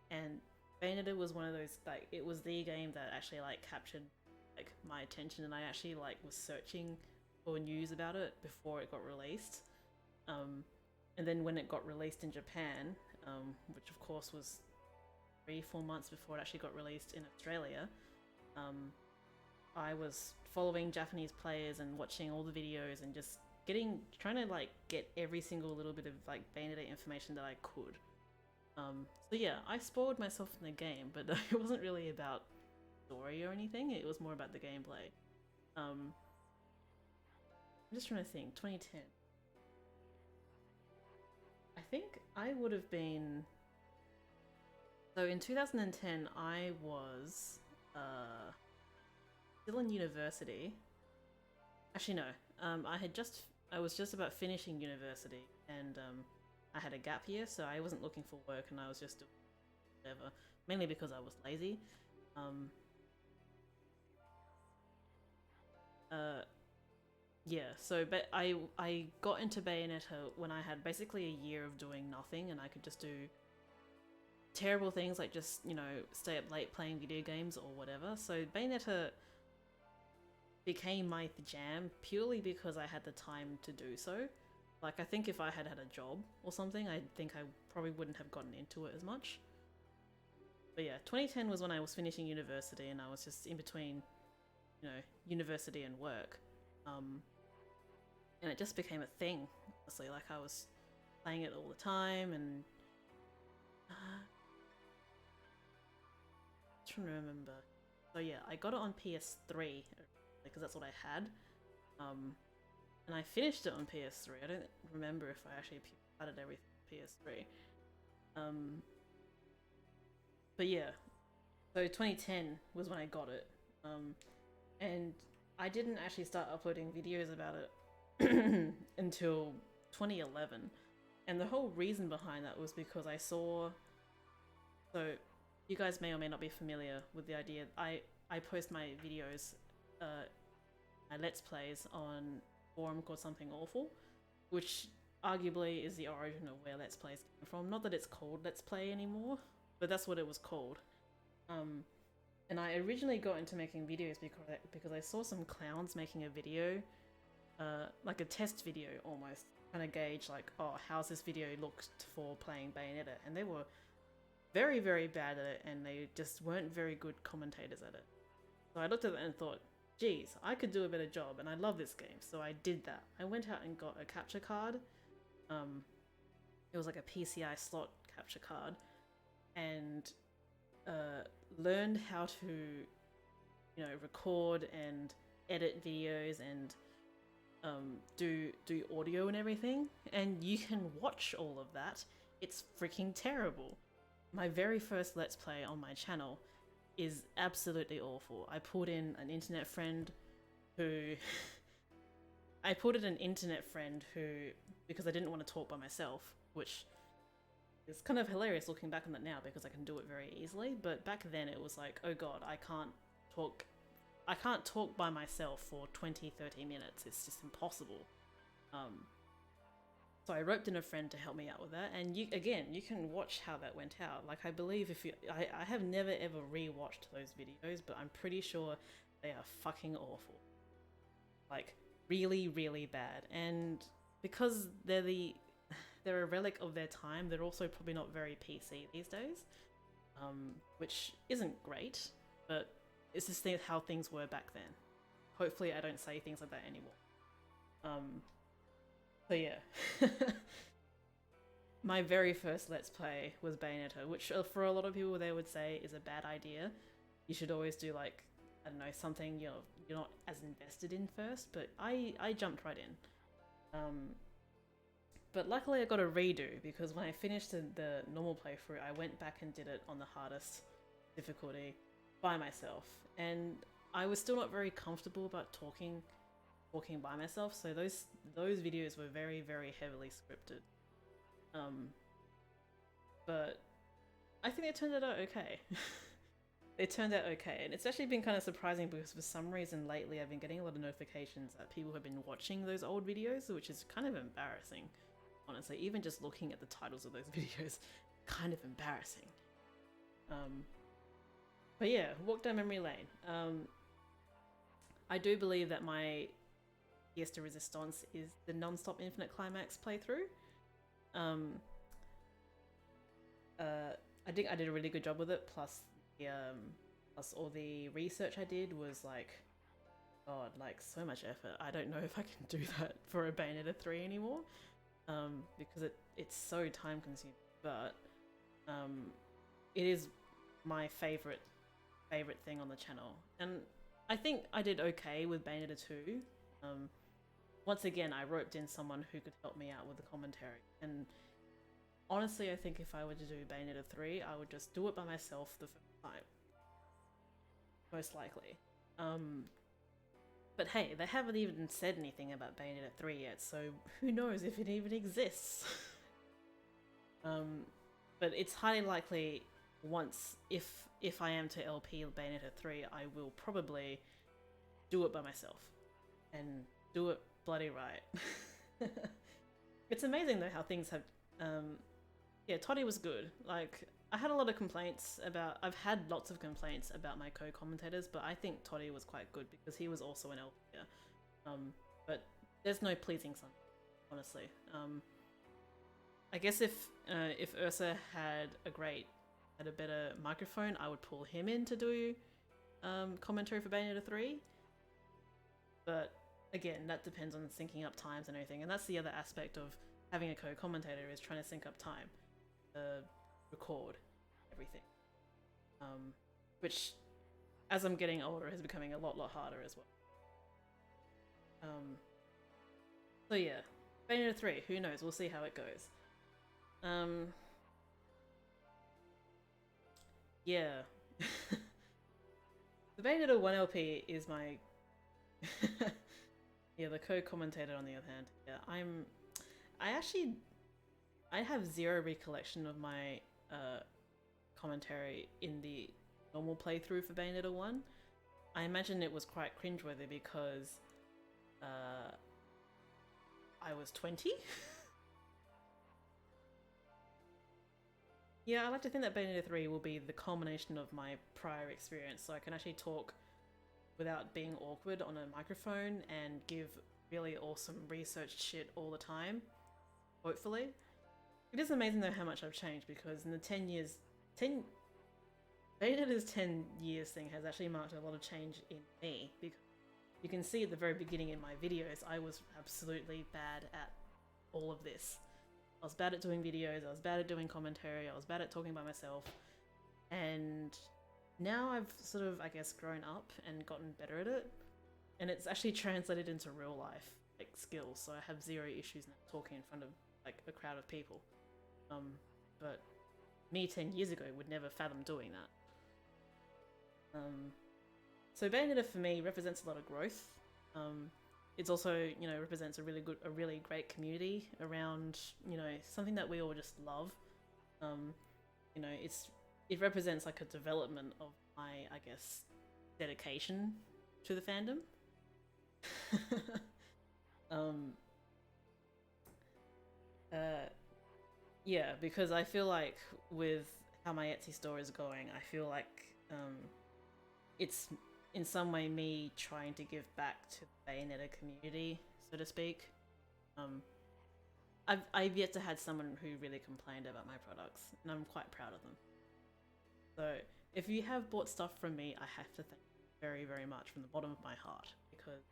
And Bayonetta was one of those, like, it was the game that actually like captured like my attention, and I actually like was searching for news about it before it got released. And then when it got released in Japan, which of course was 3-4 months before it actually got released in Australia, I was following Japanese players and watching all the videos and just trying to like get every single little bit of like Bayonetta information that I could. So yeah, I spoiled myself in the game, but it wasn't really about story or anything. It was more about the gameplay. I'm just trying to think. 2010. I think I would have been. So in 2010, I was still in university. Actually, no. I was just about finishing university, and I had a gap year, so I wasn't looking for work, and I was just doing whatever. Mainly because I was lazy. Yeah, so but I got into Bayonetta when I had basically a year of doing nothing, and I could just do terrible things like just, you know, stay up late playing video games or whatever. So Bayonetta became my jam purely because I had the time to do so. Like, I think if I had had a job or something, I think I probably wouldn't have gotten into it as much. But yeah, 2010 was when I was finishing university, and I was just in between, you know, university and work. And it just became a thing, honestly. Like, I was playing it all the time, and trying to remember. So yeah, I got it on PS3 because that's what I had. And I finished it on PS3. I don't remember if I actually added everything to PS3. But yeah, so 2010 was when I got it. And I didn't actually start uploading videos about it until 2011. And the whole reason behind that was because I saw... So, you guys may or may not be familiar with the idea. I post my videos, my Let's Plays on a forum called Something Awful, which arguably is the origin of where Let's Plays came from. Not that it's called Let's Play anymore, but that's what it was called. And I originally got into making videos because I saw some clowns making a video, like a test video almost, trying to gauge like, oh, how's this video looked for playing Bayonetta, and they were very, very bad at it, and they just weren't very good commentators at it. So I looked at it and thought, geez, I could do a better job, and I love this game, so I did that. I went out and got a capture card. It was like a PCI slot capture card, and learned how to, you know, record and edit videos and do audio and everything, and you can watch all of that. It's freaking terrible. My very first Let's Play on my channel is absolutely awful. I pulled in an internet friend who because I didn't want to talk by myself, which is kind of hilarious looking back on that now because I can do it very easily, but back then it was like, oh god, I can't talk by myself for 20-30 minutes. It's just impossible. So I roped in a friend to help me out with that, and you can watch how that went out. Like, I believe I have never ever re-watched those videos, but I'm pretty sure they are fucking awful. Like, really, really bad. And because they're a relic of their time, they're also probably not very PC these days, which isn't great, but it's just how things were back then. Hopefully I don't say things like that anymore. So yeah. My very first Let's Play was Bayonetta, which for a lot of people they would say is a bad idea. You should always do, like, I don't know, something you're not as invested in first, but I jumped right in. But luckily I got a redo, because when I finished the normal playthrough, I went back and did it on the hardest difficulty by myself, and I was still not very comfortable about talking by myself, so those videos were very, very heavily scripted. But I think they turned out okay. They turned out okay, and it's actually been kind of surprising because for some reason lately I've been getting a lot of notifications that people have been watching those old videos, which is kind of embarrassing, honestly. Even just looking at the titles of those videos, kind of embarrassing. But yeah, walk down memory lane. I do believe that my pièce de résistance is the non-stop infinite climax playthrough. I think I did a really good job with it, plus all the research I did was like, god, like so much effort. I don't know if I can do that for a Bayonetta 3 anymore, because it's so time consuming, but it is my favorite thing on the channel, and I think I did okay with Bayonetta 2. Once again, I roped in someone who could help me out with the commentary, and honestly I think if I were to do Bayonetta 3, I would just do it by myself the first time, most likely. But hey, they haven't even said anything about Bayonetta 3 yet, so who knows if it even exists. But it's highly likely once, if I am to LP Bayonetta 3, I will probably do it by myself and do it bloody right. It's amazing though how things have yeah, Toddy was good. Like, I had a lot of complaints about, I've had lots of complaints about my co-commentators, but I think Toddy was quite good because he was also an LPer. But there's no pleasing son, honestly. I guess if Ursa had a better microphone, I would pull him in to do commentary for Bayonetta 3. But again, that depends on syncing up times and everything, and that's the other aspect of having a co-commentator, is trying to sync up time, record everything. Which, as I'm getting older, is becoming a lot harder as well. So yeah, Bayonetta 3, who knows, we'll see how it goes. Yeah. The Bayonetta 1 LP is my... yeah, the co-commentator on the other hand. Yeah, I have zero recollection of my commentary in the normal playthrough for Bayonetta 1. I imagine it was quite cringeworthy because I was 20? Yeah, I like to think that Bayonetta 3 will be the culmination of my prior experience, so I can actually talk without being awkward on a microphone and give really awesome researched shit all the time, hopefully. It is amazing though how much I've changed, because in the Bayonetta's 10 years thing has actually marked a lot of change in me, because you can see at the very beginning in my videos, I was absolutely bad at all of this. I was bad at doing videos, I was bad at doing commentary, I was bad at talking by myself, and now I've sort of, I guess, grown up and gotten better at it, and it's actually translated into real life, like skills, so I have zero issues talking in front of like a crowd of people. But me 10 years ago would never fathom doing that. So Bayonetta for me represents a lot of growth. It's also, you know, represents a really great community around, you know, something that we all just love. You know, it represents like a development of my, I guess, dedication to the fandom. Yeah, because I feel like with how my Etsy store is going, I feel like it's in some way me trying to give back to the Bayonetta community, so to speak. I've yet to had someone who really complained about my products, and I'm quite proud of them. So if you have bought stuff from me, I have to thank you very, very much from the bottom of my heart, because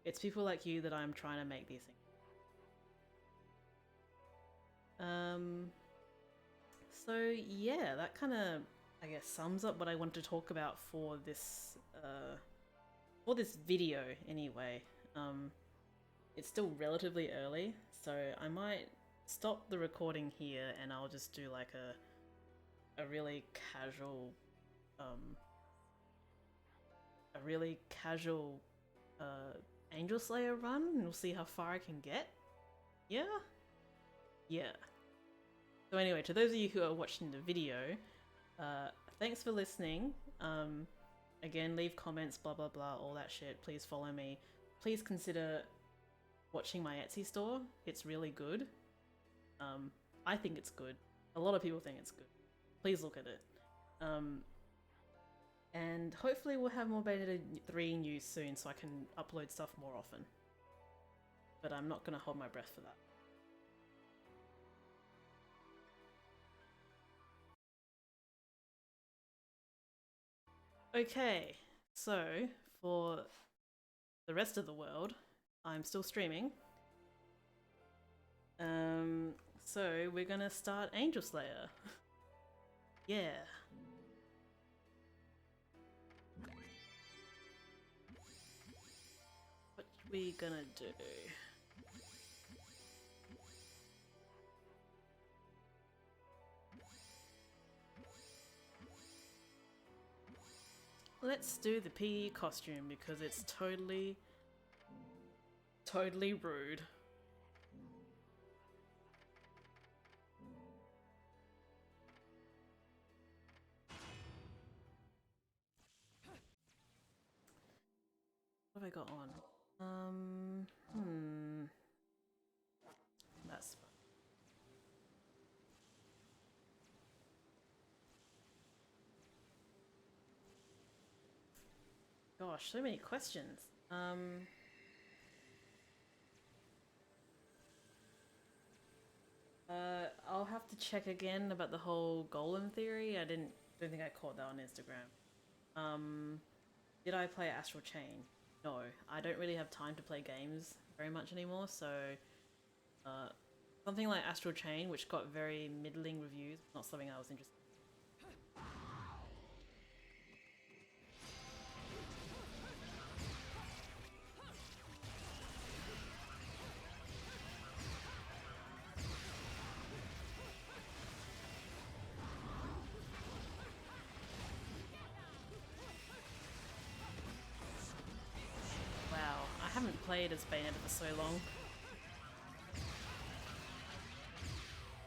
it's people like you that I'm trying to make these things. So yeah, that kind of, I guess, sums up what I want to talk about for this video anyway. It's still relatively early, so I might stop the recording here and I'll just do like a really casual Angel Slayer run, and we'll see how far I can get. Yeah? Yeah. So anyway, to those of you who are watching the video, thanks for listening. Again, leave comments, blah blah blah, all that shit. Please follow me. Please consider watching my Etsy store. It's really good. I think it's good. A lot of people think it's good. Please look at it. And hopefully we'll have more Bayonetta 3 news soon so I can upload stuff more often. But I'm not going to hold my breath for that. Okay, so for the rest of the world, I'm still streaming. So we're gonna start Angel Slayer. Yeah. What we gonna do? Let's do the PE costume because it's totally rude. What have I got on? That's fun. Gosh, so many questions. I'll have to check again about the whole golem theory. I don't think I caught that on Instagram. Did I play Astral Chain? No, I don't really have time to play games very much anymore, so something like Astral Chain, which got very middling reviews, not something I was interested in. I haven't played as Bayonetta for so long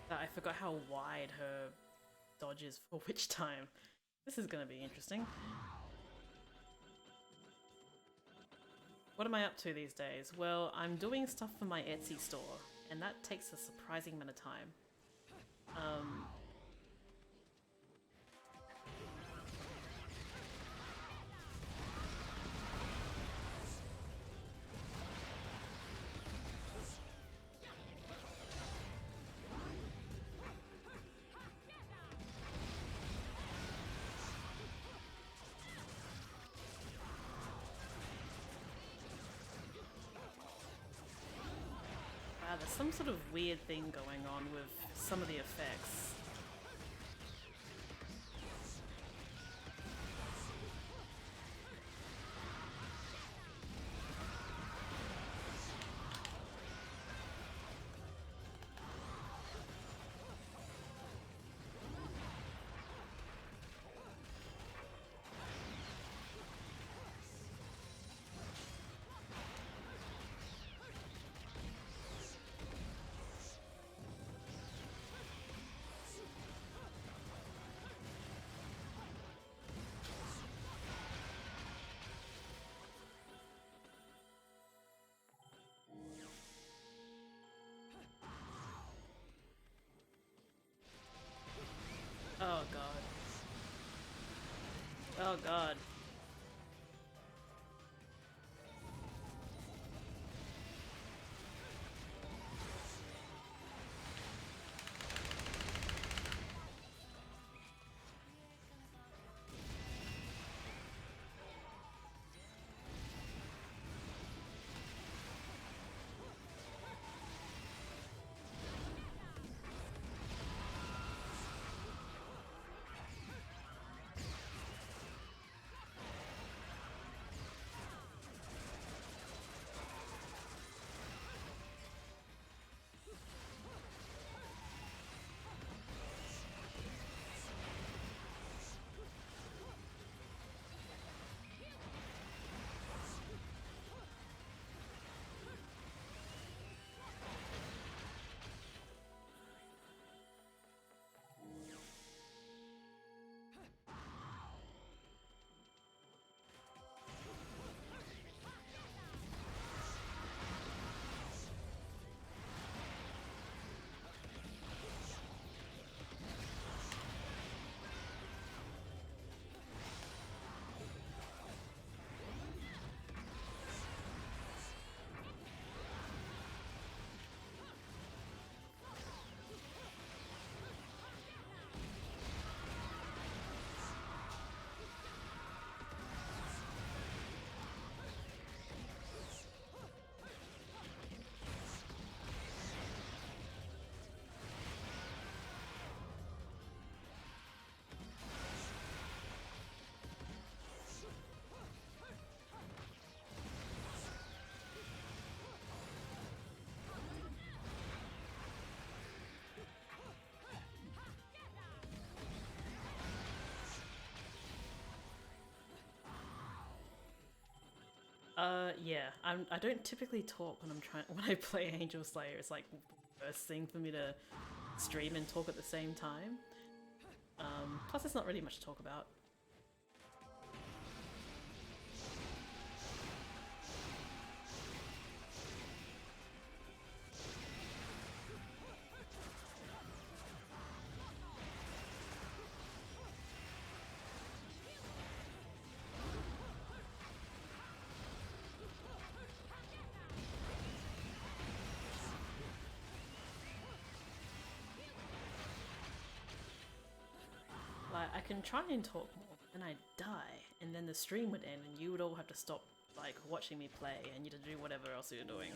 that I forgot how wide her dodge is for which time. This is gonna be interesting. What am I up to these days? Well, I'm doing stuff for my Etsy store, and that takes a surprising amount of time. There's some sort of weird thing going on with some of the effects. Oh god. Yeah. I don't typically talk when when I play Angel Slayer. It's like the first thing for me to stream and talk at the same time. Plus, there's not really much to talk about. Like, I can try and talk more, but then I die, and then the stream would end, and you would all have to stop, like, watching me play, and you to do whatever else you're doing.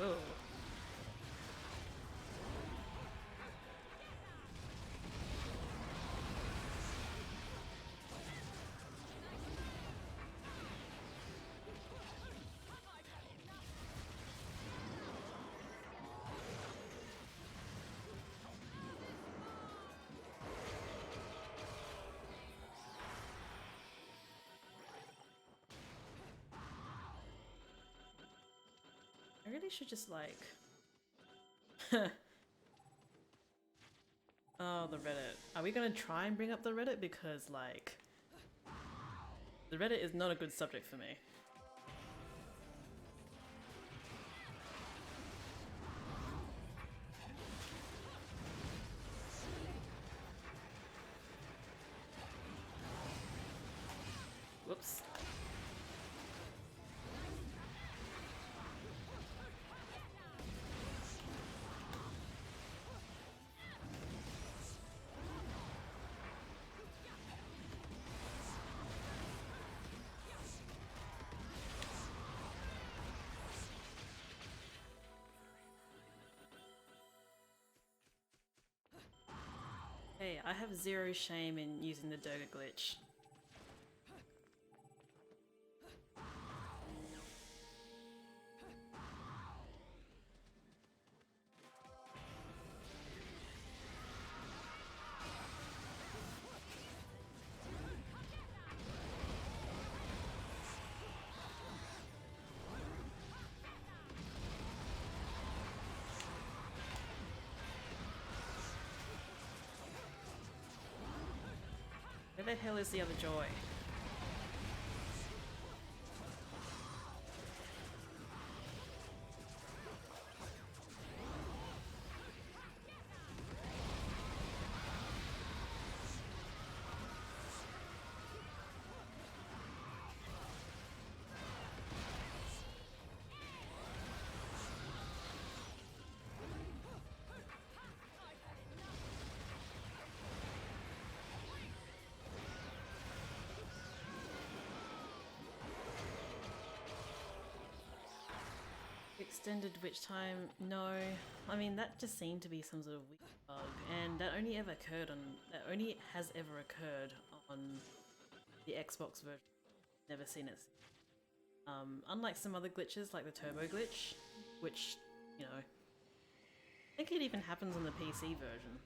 Oh. I really should just, like... Oh, the Reddit. Are we gonna try and bring up the Reddit? Because, like... The Reddit is not a good subject for me. Whoops. Hey, I have zero shame in using the Durga glitch. Where the hell is the other Joy? Extended witch time? No. I mean, that just seemed to be some sort of weird bug, and that only has ever occurred on the Xbox version. Never seen it. Unlike some other glitches, like the turbo glitch, which, you know, I think it even happens on the PC version.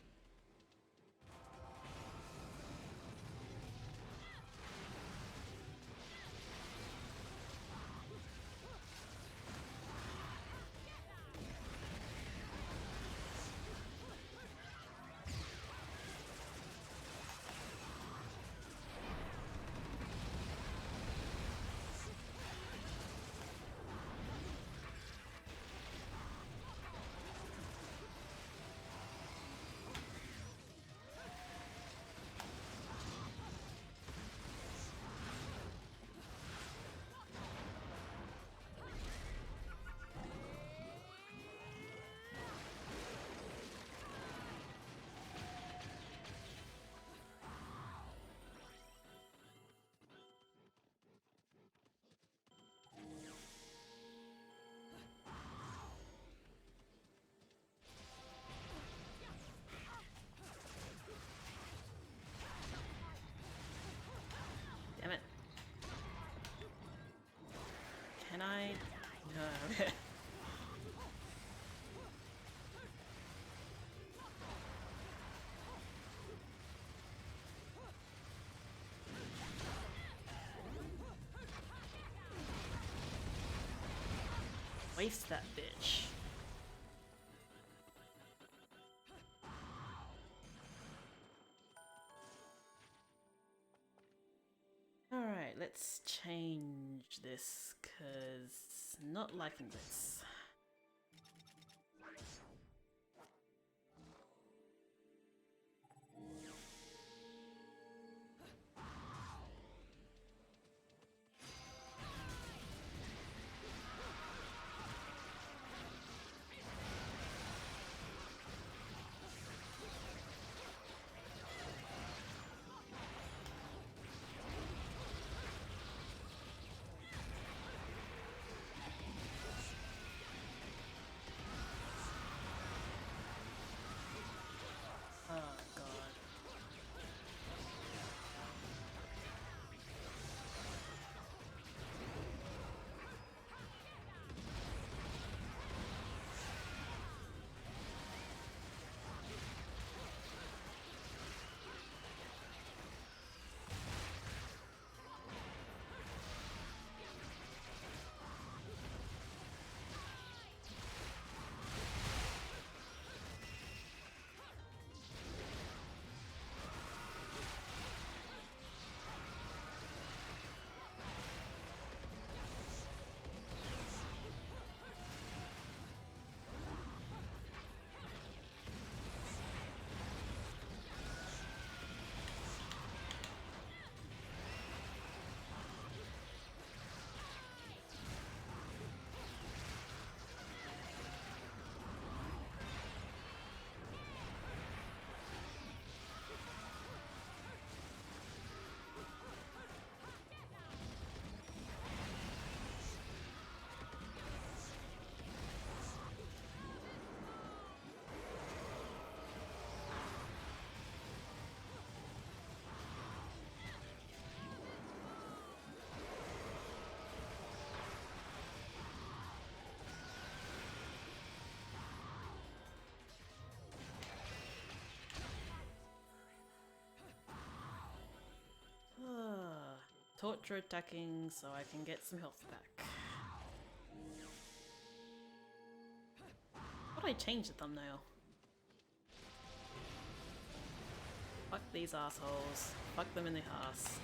Damn it. Can I? No. Waste that bitch. Alright, let's change this, cause not liking this. Oh god. Torture attacking so I can get some health back. How do I change the thumbnail? Fuck these assholes. Fuck them in the ass.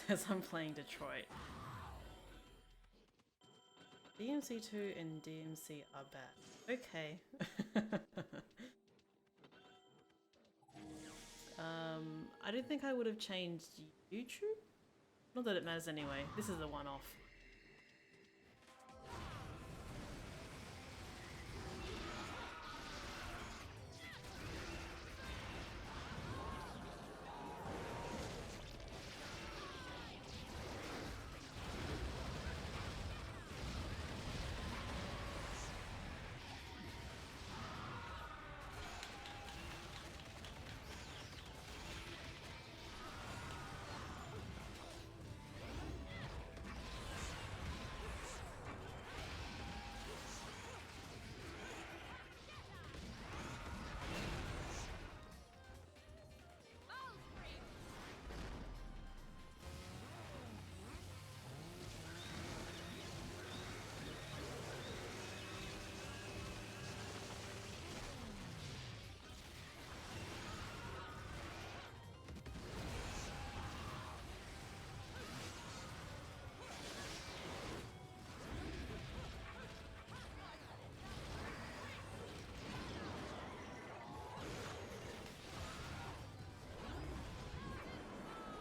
Says I'm playing Detroit. DMC2 and DMC are bad. Okay. I don't think I would have changed YouTube. Not that it matters anyway. This is a one-off.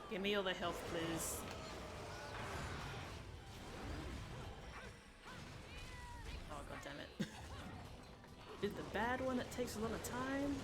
Give me all the health, please. Oh, god damn it. Is the bad one that takes a lot of time?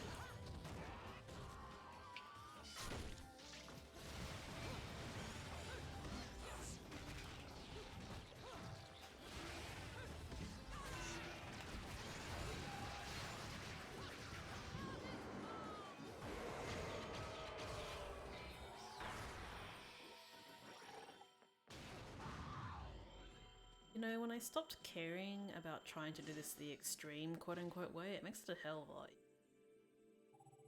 You know, when I stopped caring about trying to do this the extreme quote-unquote way, it makes it a hell of a lot.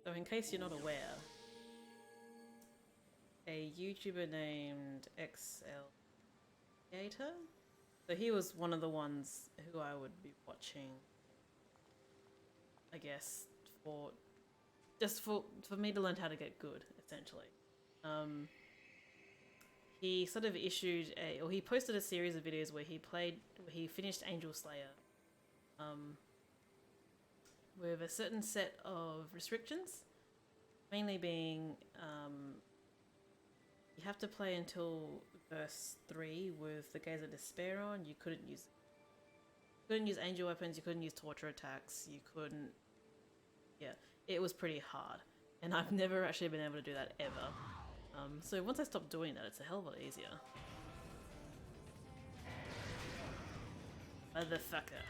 So in case you're not aware, a YouTuber named XL Creator, so he was one of the ones who I would be watching, I guess, for me to learn how to get good, essentially. He sort of he posted a series of videos where he finished Angel Slayer, with a certain set of restrictions, mainly being, you have to play until verse 3 with the Gaze of Despair on. You couldn't use angel weapons, you couldn't use torture attacks, you couldn't, yeah, it was pretty hard, and I've never actually been able to do that ever. So once I stopped doing that, it's a hell of a lot easier. Motherfucker.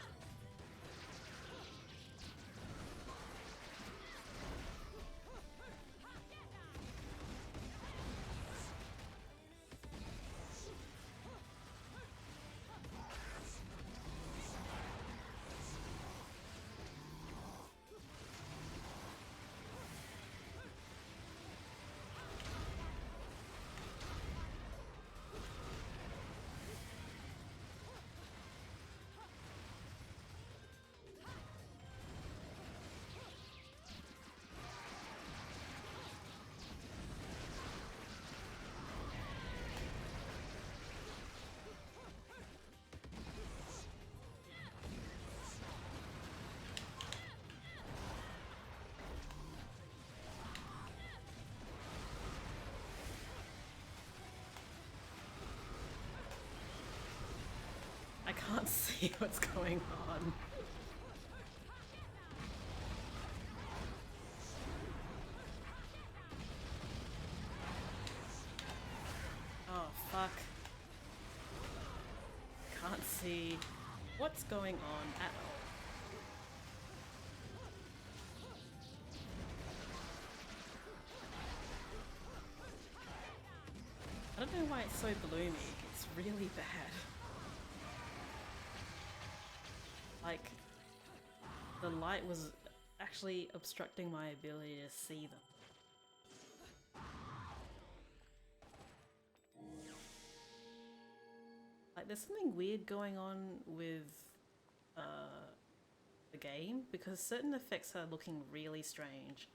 I can't see what's going on. Oh, fuck. Can't see what's going on at all. don't know why it's so bloomy. It's really bad. Like, the light was actually obstructing my ability to see them. Like, there's something weird going on with the game because certain effects are looking really strange.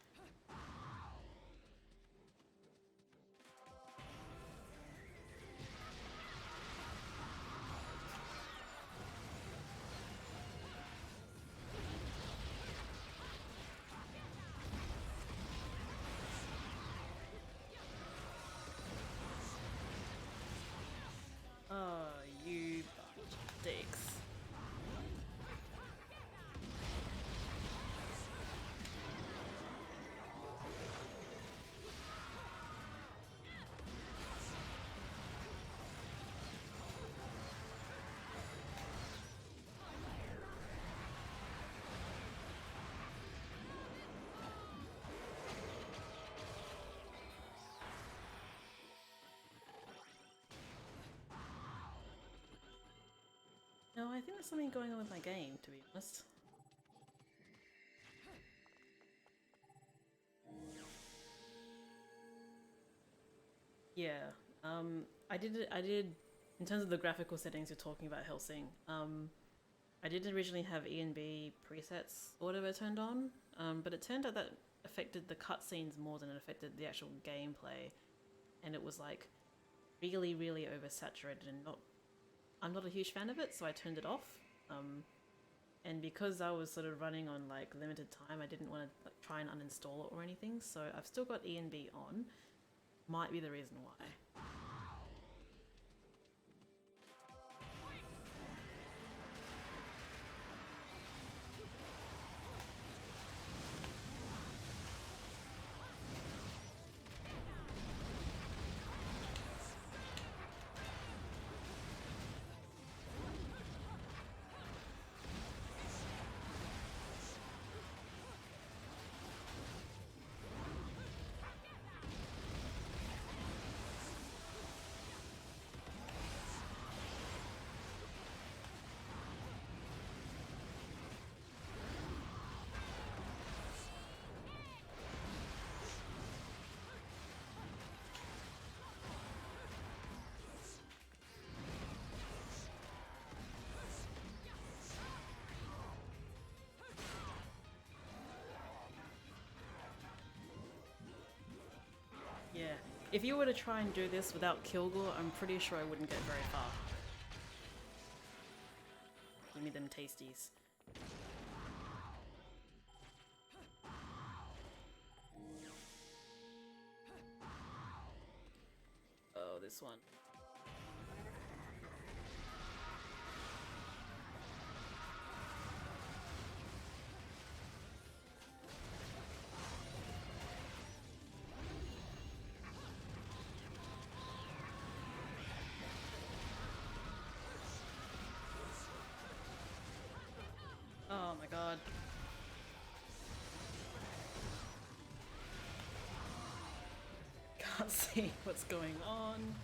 Oh, you bunch of dicks. No, I think there's something going on with my game, to be honest. Yeah, I did, in terms of the graphical settings you're talking about Hellsing, I did originally have E and B presets or whatever turned on, but it turned out that affected the cutscenes more than it affected the actual gameplay, and it was like really, really oversaturated and I'm not a huge fan of it, so I turned it off. And because I was sort of running on like limited time, I didn't want to like, try and uninstall it or anything, so I've still got E and B on. Might be the reason why. Yeah, if you were to try and do this without Kilgore, I'm pretty sure I wouldn't get very far. Give me them tasties. Oh, this one. Oh my god. Can't see what's going on.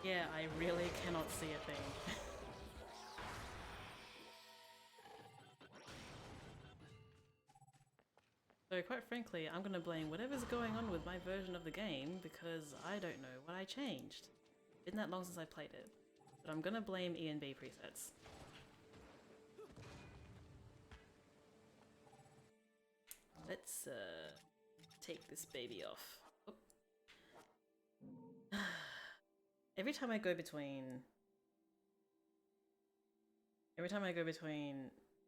Yeah, I really cannot see a thing. So quite frankly, I'm gonna blame whatever's going on with my version of the game because I don't know what I changed. Been that long since I played it. But I'm gonna blame E and B presets. Let's take this baby off. Oh. Every time I go between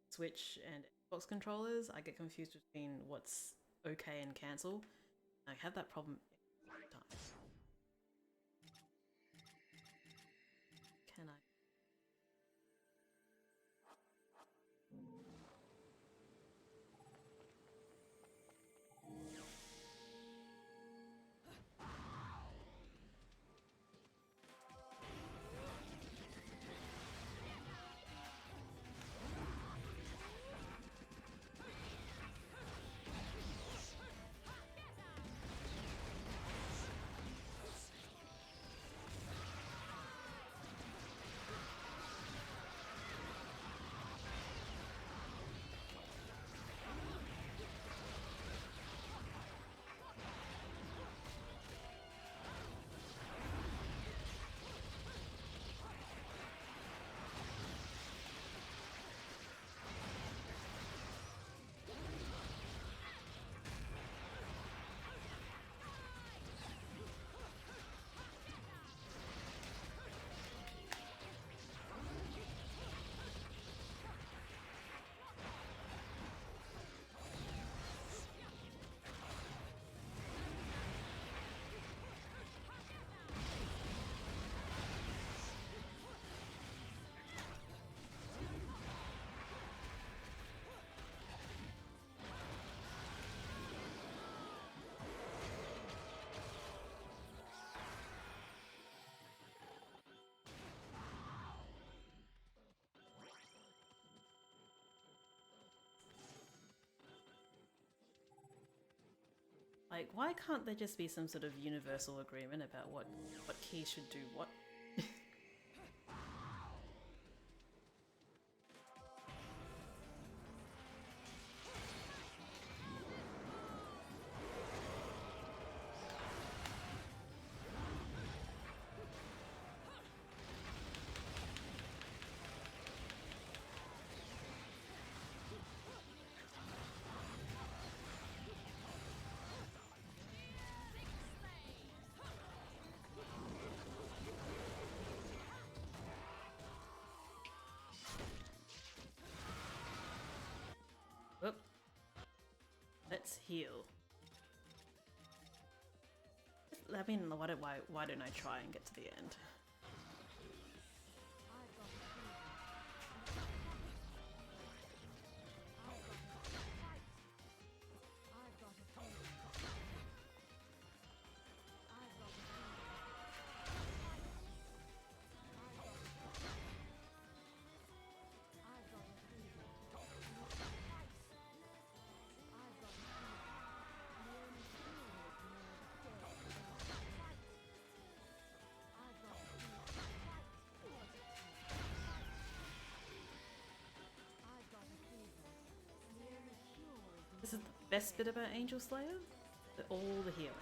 Switch and Xbox controllers, I get confused between what's okay and cancel. I have that problem every time. Can I? Like, why can't there just be some sort of universal agreement about what key should do what? Oop. Let's heal. I mean, why don't I try and get to the end? This is the best bit about Angel Slayer? All the healing.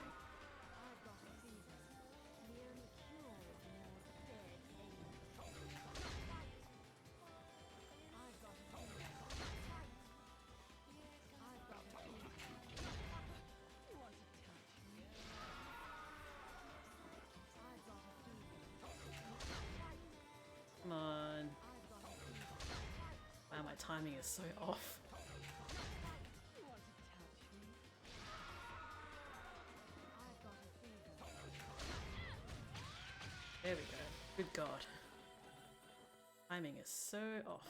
Come on. Wow, my timing is so off. There we go. Good God. Timing is so off.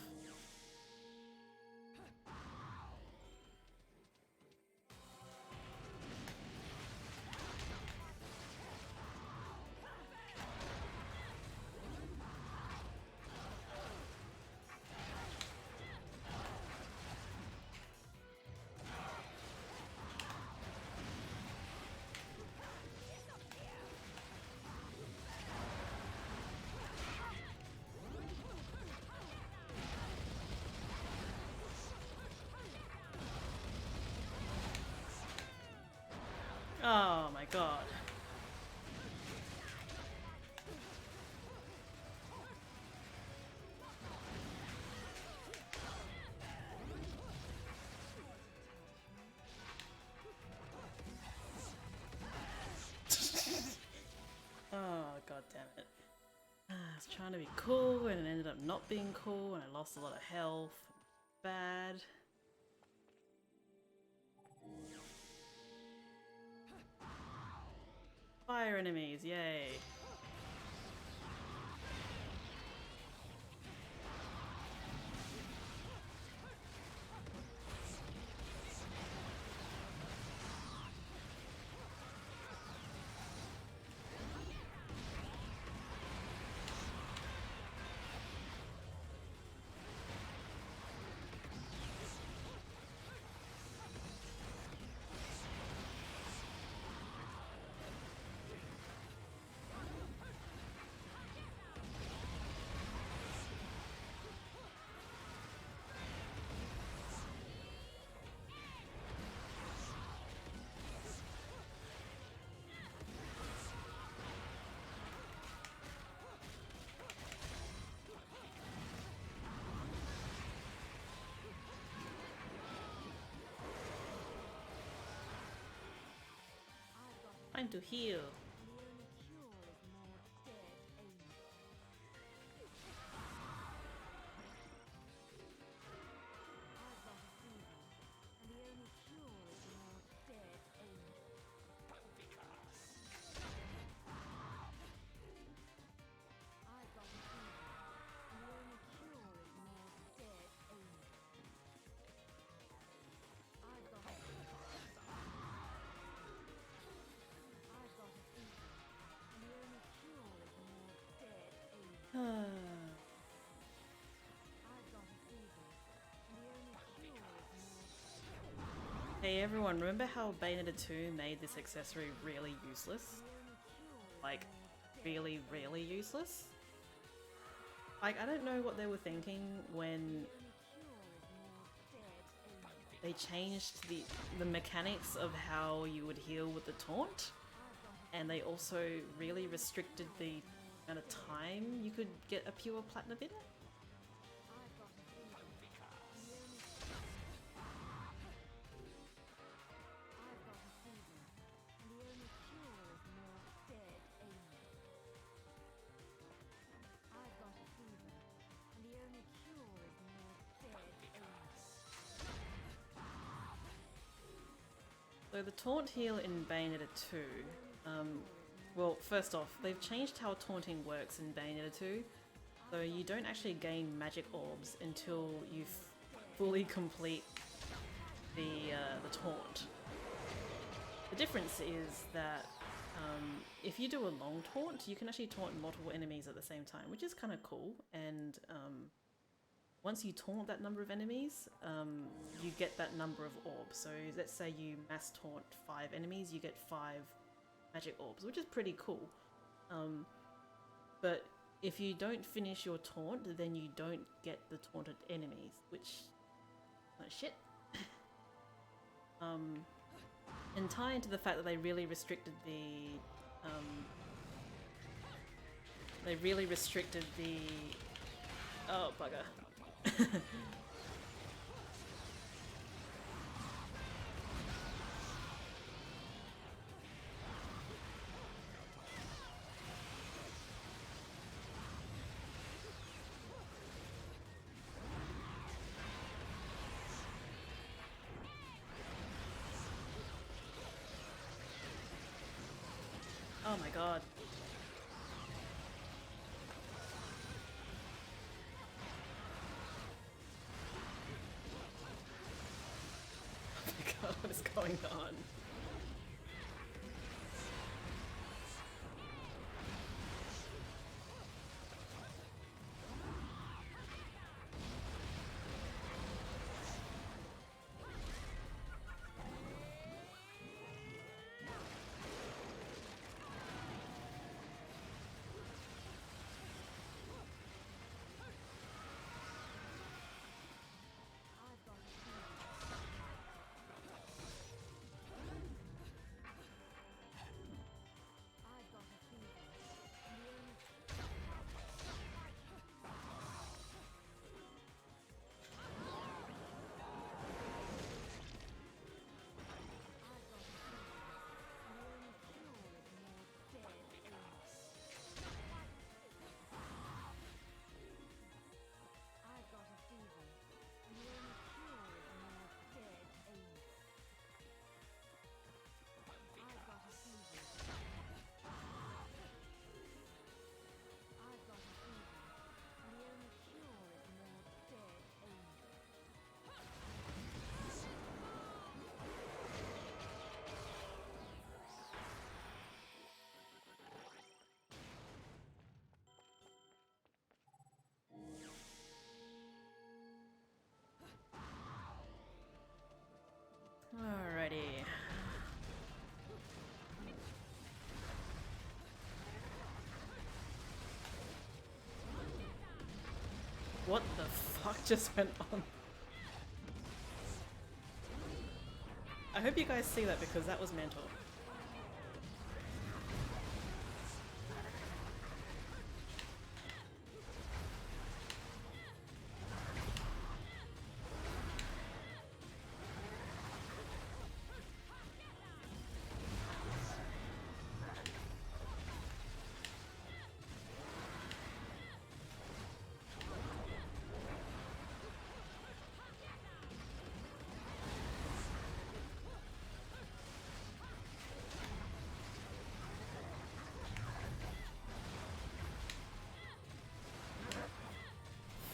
Oh my God. Oh, God damn it. I was trying to be cool and it ended up not being cool and I lost a lot of health. Bad. Fire enemies, yay. Time to heal. Hey everyone, remember how Bayonetta 2 made this accessory really useless? Like, really, really useless? Like, I don't know what they were thinking when they changed the mechanics of how you would heal with the taunt, and they also really restricted the amount of time you could get a pure platinum in. So the taunt heal in Bayonetta 2, well, first off, they've changed how taunting works in Bayonetta 2, so you don't actually gain magic orbs until you fully complete the taunt. The difference is that if you do a long taunt, you can actually taunt multiple enemies at the same time, which is kind of cool, and once you taunt that number of enemies, you get that number of orbs. So let's say you mass taunt 5 enemies, you get 5 magic orbs, which is pretty cool. But if you don't finish your taunt, then you don't get the taunted enemies, which is shit. And tie into the fact that they really restricted the oh bugger. Oh my god. Oh my god, what is going on? Alrighty. What the fuck just went on? I hope you guys see that because that was mental.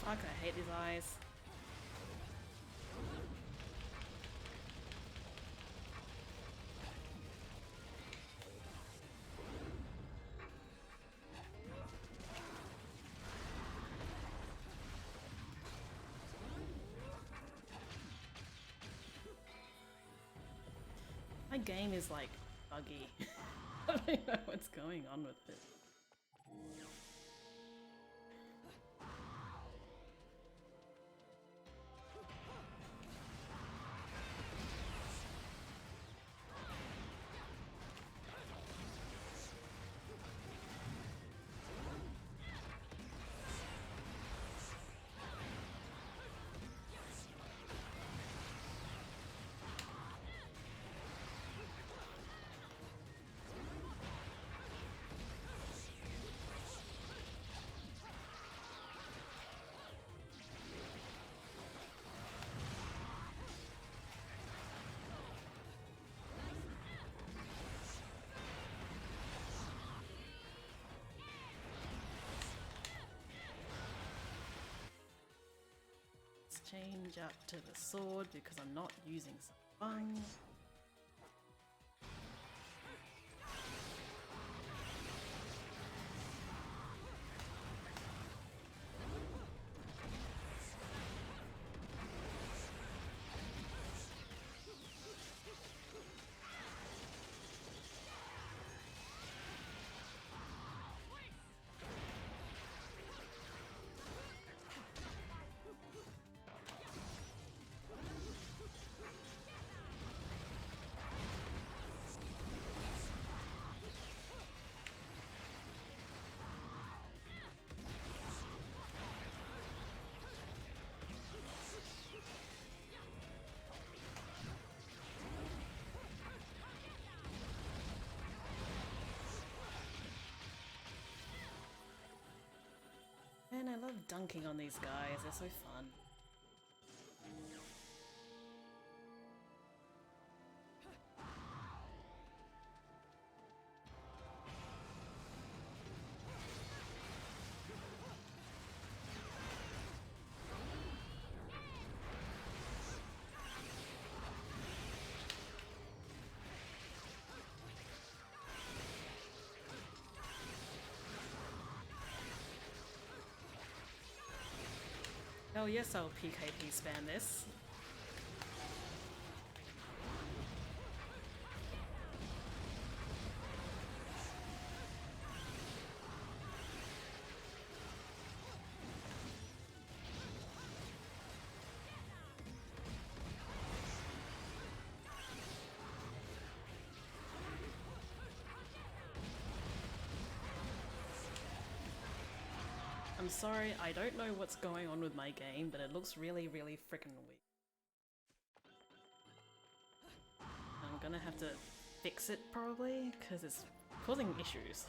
Fuck, I hate these eyes. My game is like buggy. I don't know what's going on with it. Change out to the sword because I'm not using Bung. Man, I love dunking on these guys, they're so fun. Oh yes, I'll PKP spam this. I'm sorry, I don't know what's going on with my game, but it looks really, really freaking weak. I'm gonna have to fix it probably, because it's causing issues.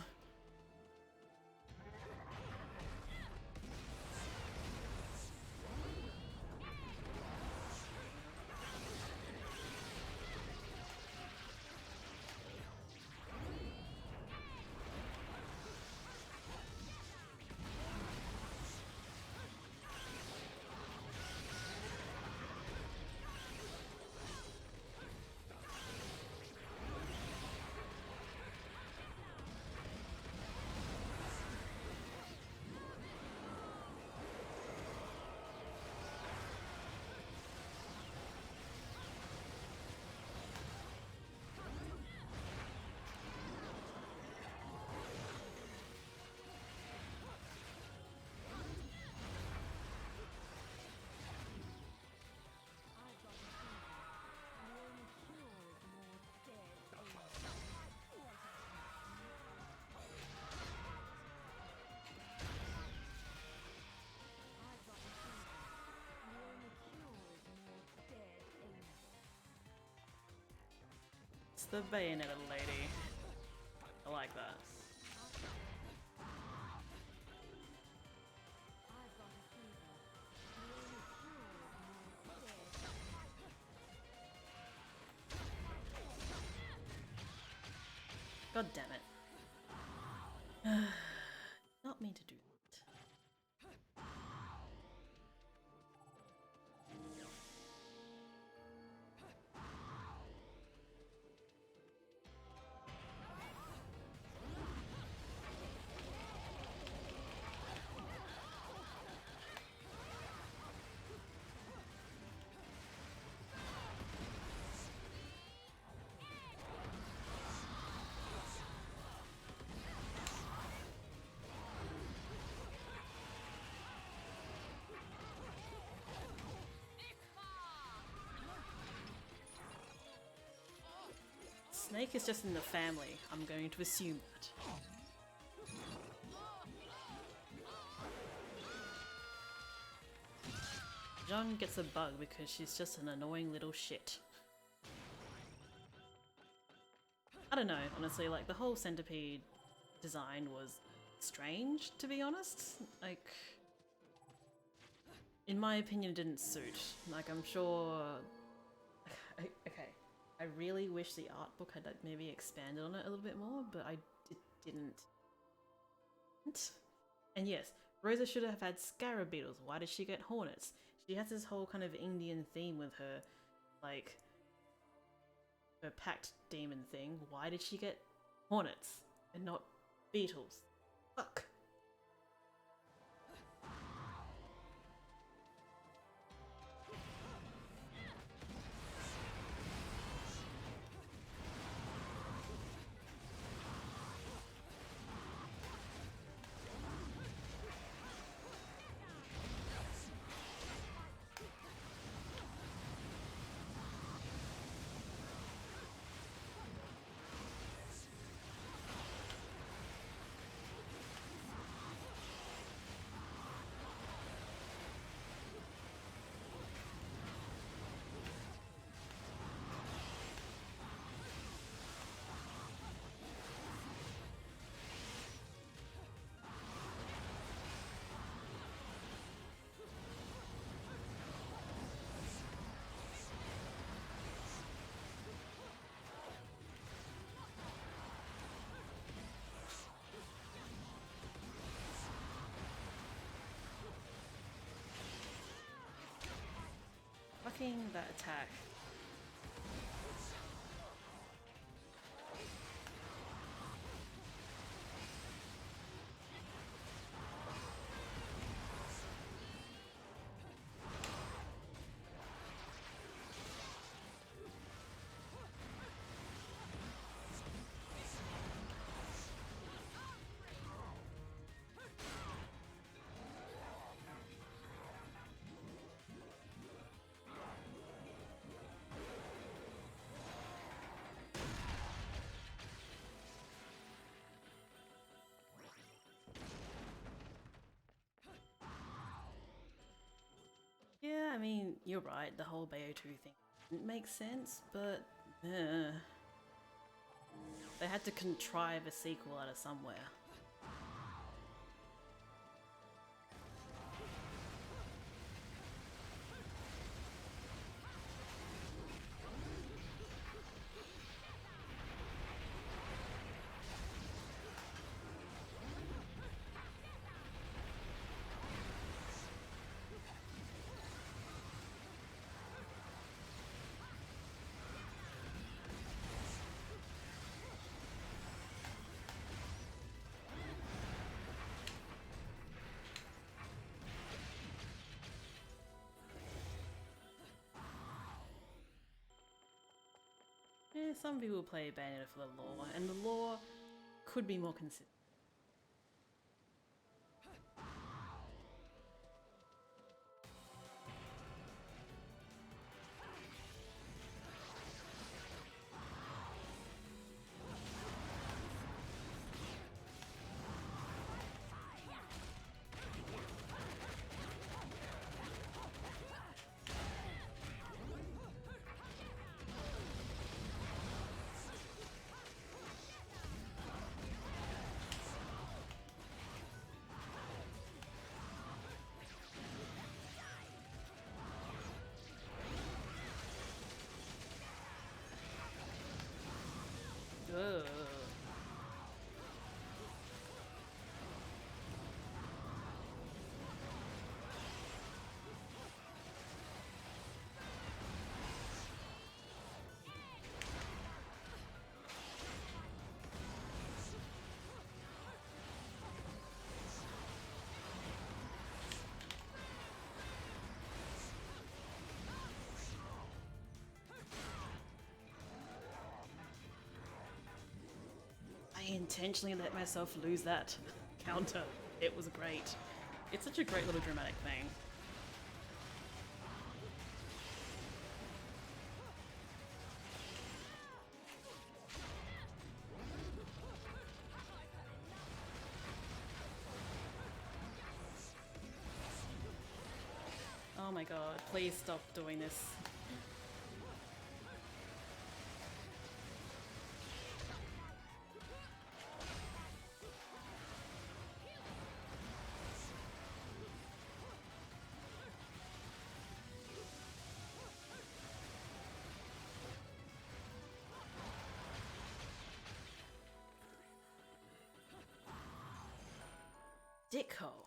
It's the Bayonetta lady. I like that. God damn it. Not mean to do that. Snake is just in the family. I'm going to assume that. John gets a bug because she's just an annoying little shit. I don't know, honestly, like the whole centipede design was strange, to be honest. Like, in my opinion, it didn't suit. Like, I'm sure... Okay, I really wish the art book had like, maybe expanded on it a little bit more, but it didn't. And yes, Rosa should have had scarab beetles. Why did she get hornets? She has this whole kind of Indian theme with her, like, her pact demon thing. Why did she get hornets and not beetles? Fuck. Fucking that attack. Yeah, I mean, you're right, the whole Bayonetta thing didn't make sense, but they had to contrive a sequel out of somewhere. Yeah, some people play Bayonetta for the lore, and the lore could be more consistent. Ugh. I intentionally let myself lose that counter. It was great. It's such a great little dramatic thing. Oh my god, please stop doing this. Dickhole.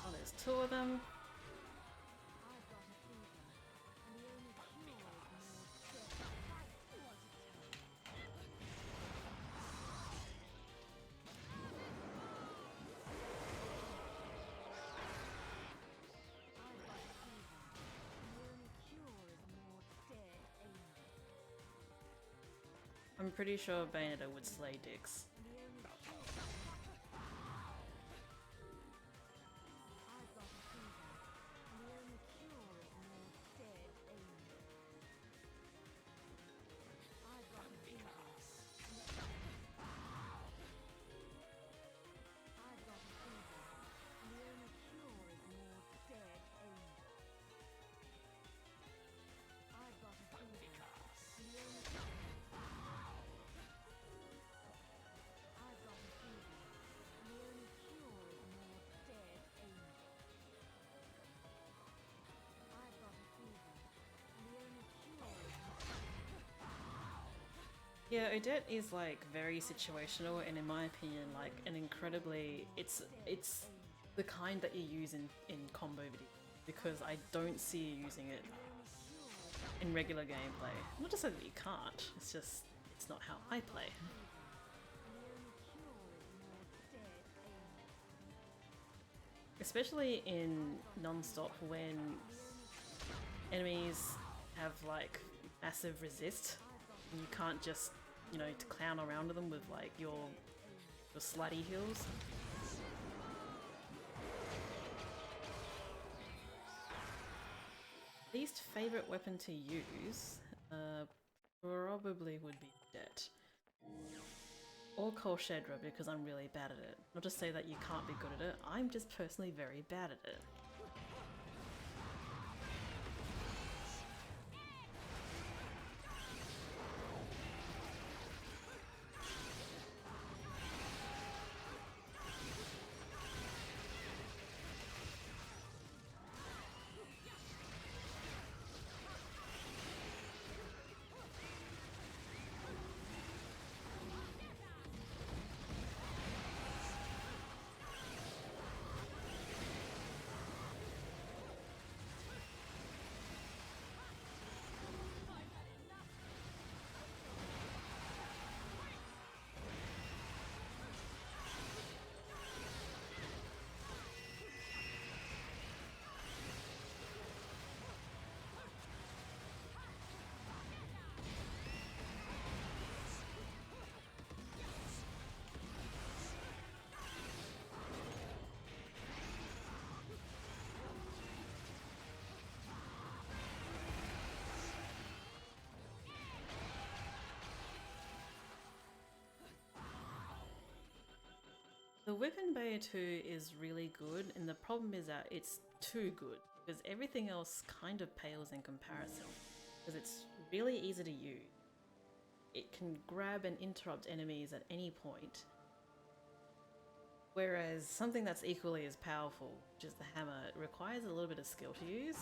Oh, there's two of them. I'm pretty sure Bayonetta would slay dicks. Yeah, Odette is like very situational, and in my opinion, like an incredibly it's the kind that you use in combo video, because I don't see you using it in regular gameplay. Not to say that you can't, it's just it's not how I play. Especially in non-stop when enemies have like massive resist, and you can't just, you know, to clown around them with like your slutty heals. Least favorite weapon to use probably would be Jet. Or Call Shedra, because I'm really bad at it. Not to say that you can't be good at it, I'm just personally very bad at it. The whip in Bayonetta 2 is really good, and the problem is that it's too good, because everything else kind of pales in comparison, because it's really easy to use. It can grab and interrupt enemies at any point, whereas something that's equally as powerful, which is the hammer, it requires a little bit of skill to use.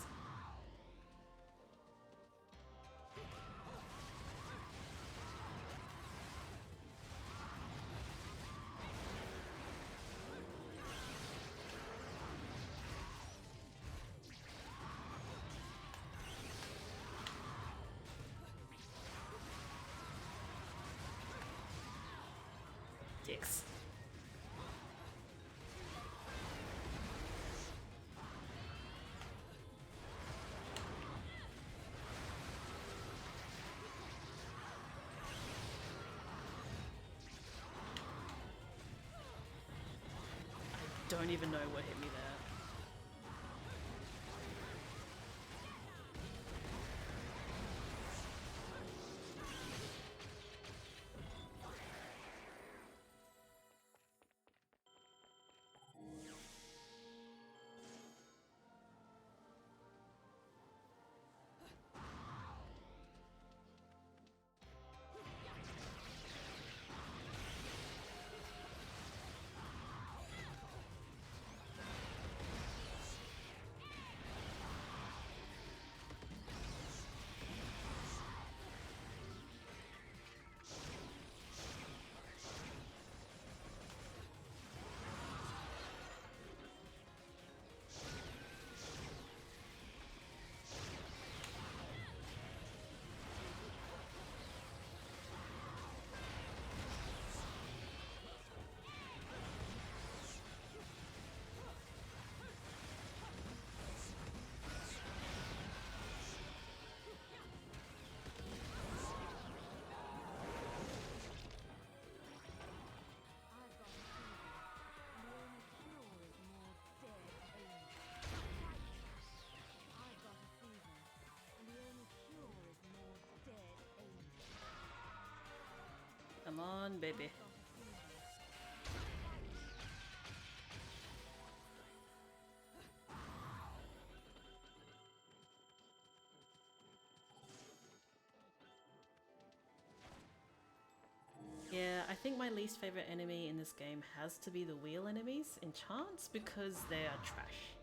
dicks. Don't even know what hit me there. Come on, baby. Yeah, I think my least favorite enemy in this game has to be the wheel enemies in Chance because they are trash.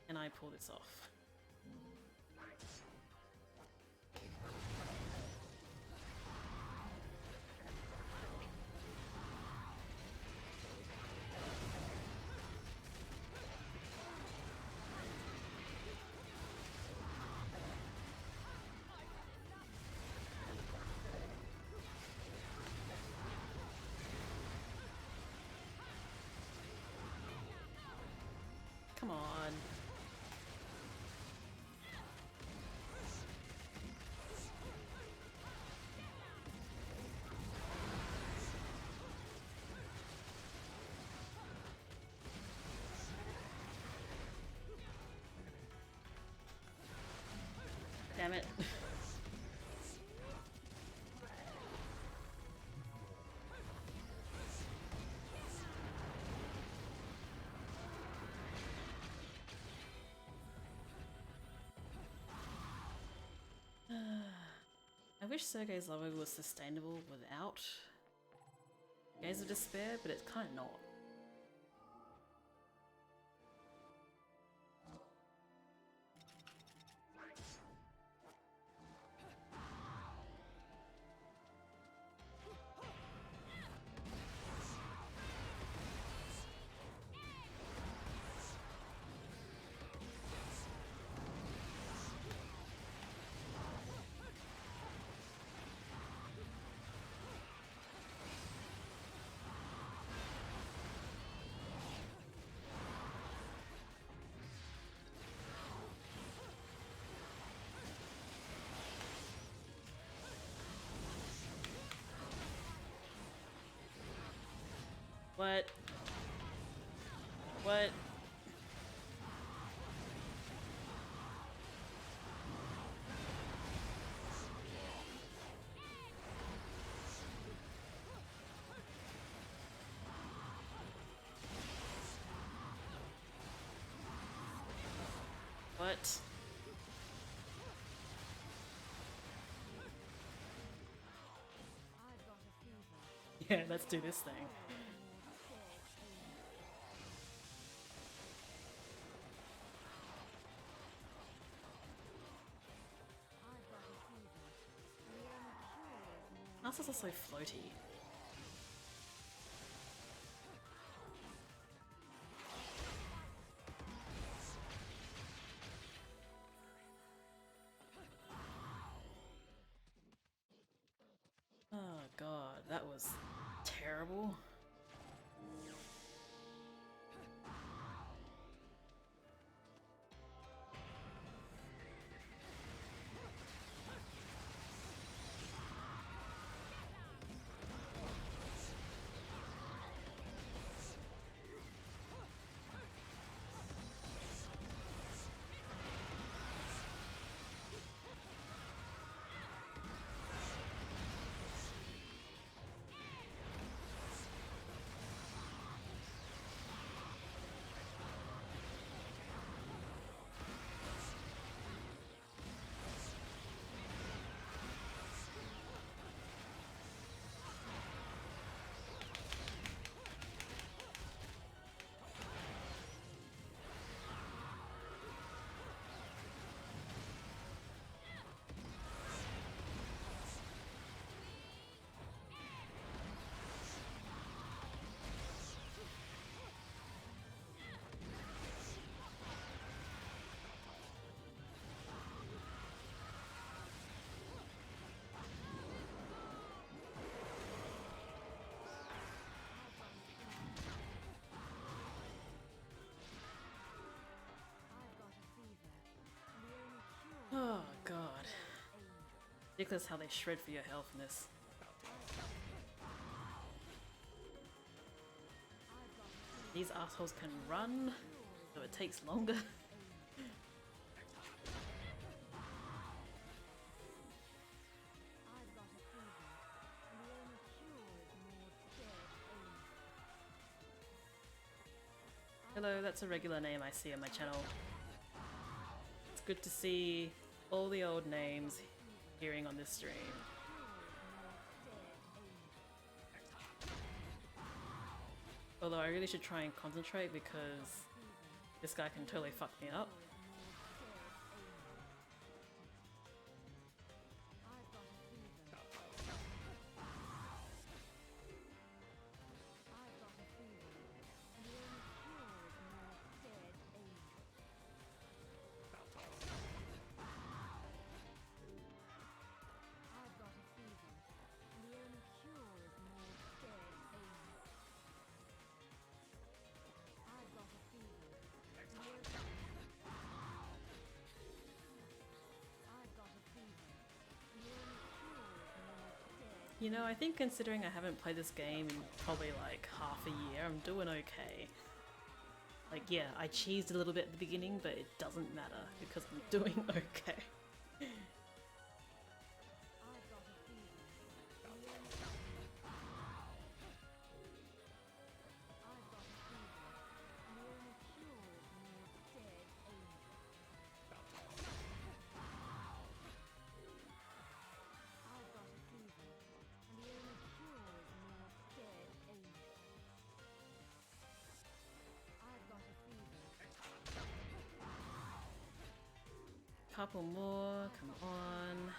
Can I pull this off? Come on. Damn it. I wish Sergei's level was sustainable without Gaze of Despair, but it's kind of not. What? What? What? Yeah, let's do this thing. Masters are so floaty. terrible. Oh god. Ridiculous how they shred for your health in this. These assholes can run, so it takes longer. Hello, that's a regular name I see on my channel. It's good to see all the old names appearing on this stream. Although I really should try and concentrate because this guy can totally fuck me up. You know, I think considering I haven't played this game in probably like half a year, I'm doing okay. Like, yeah, I cheesed a little bit at the beginning, but it doesn't matter because I'm doing okay. Couple more, come on.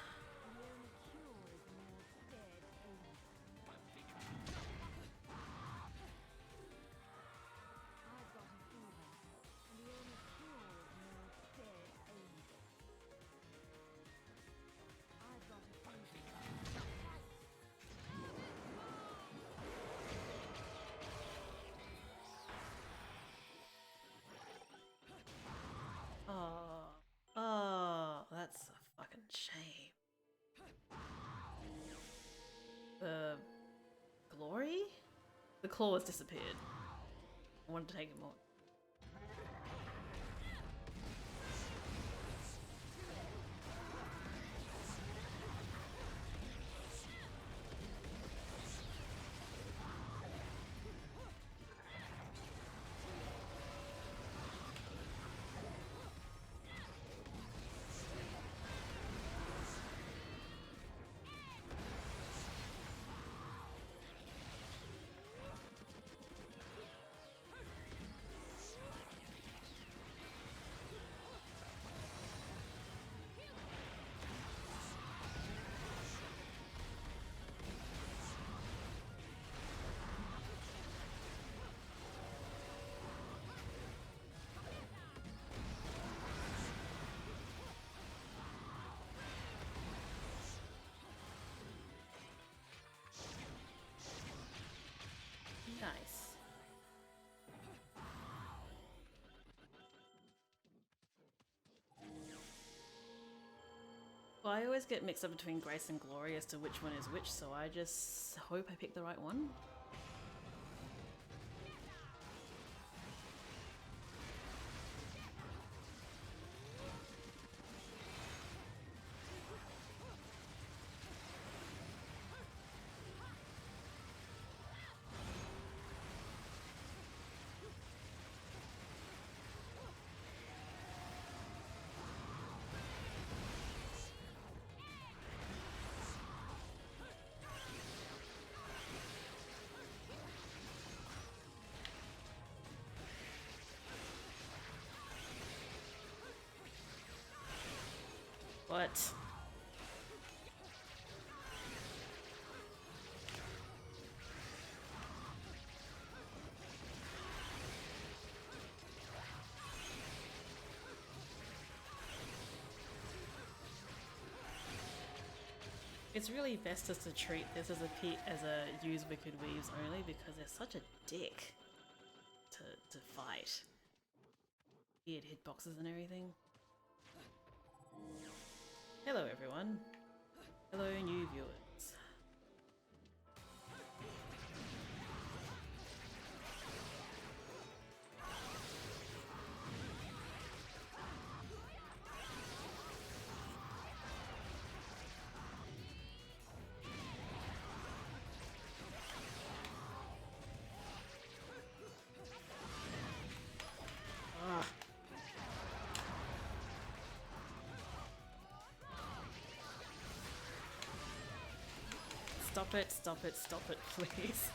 Oh, that's a fucking shame. The glory? The claw has disappeared. I wanted to take him on. I always get mixed up between Grace and Glory as to which one is which, so I just hope I pick the right one. What? It's really best just to treat this as a use Wicked Weaves only because they're such a dick to fight. Weird hitboxes and everything. Hello everyone. Hello new viewers. Ah. Stop it, stop it, stop it, please.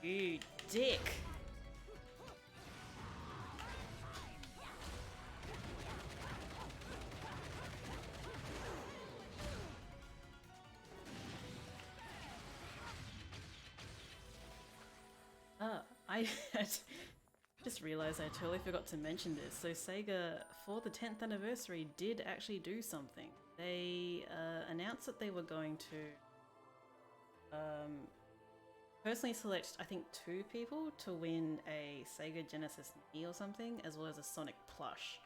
You dick. I just realized I totally forgot to mention this. So Sega, for the 10th anniversary, did actually do something. They announced that they were going to personally select, I think, 2 people to win a Sega Genesis Mini or something, as well as a Sonic plush.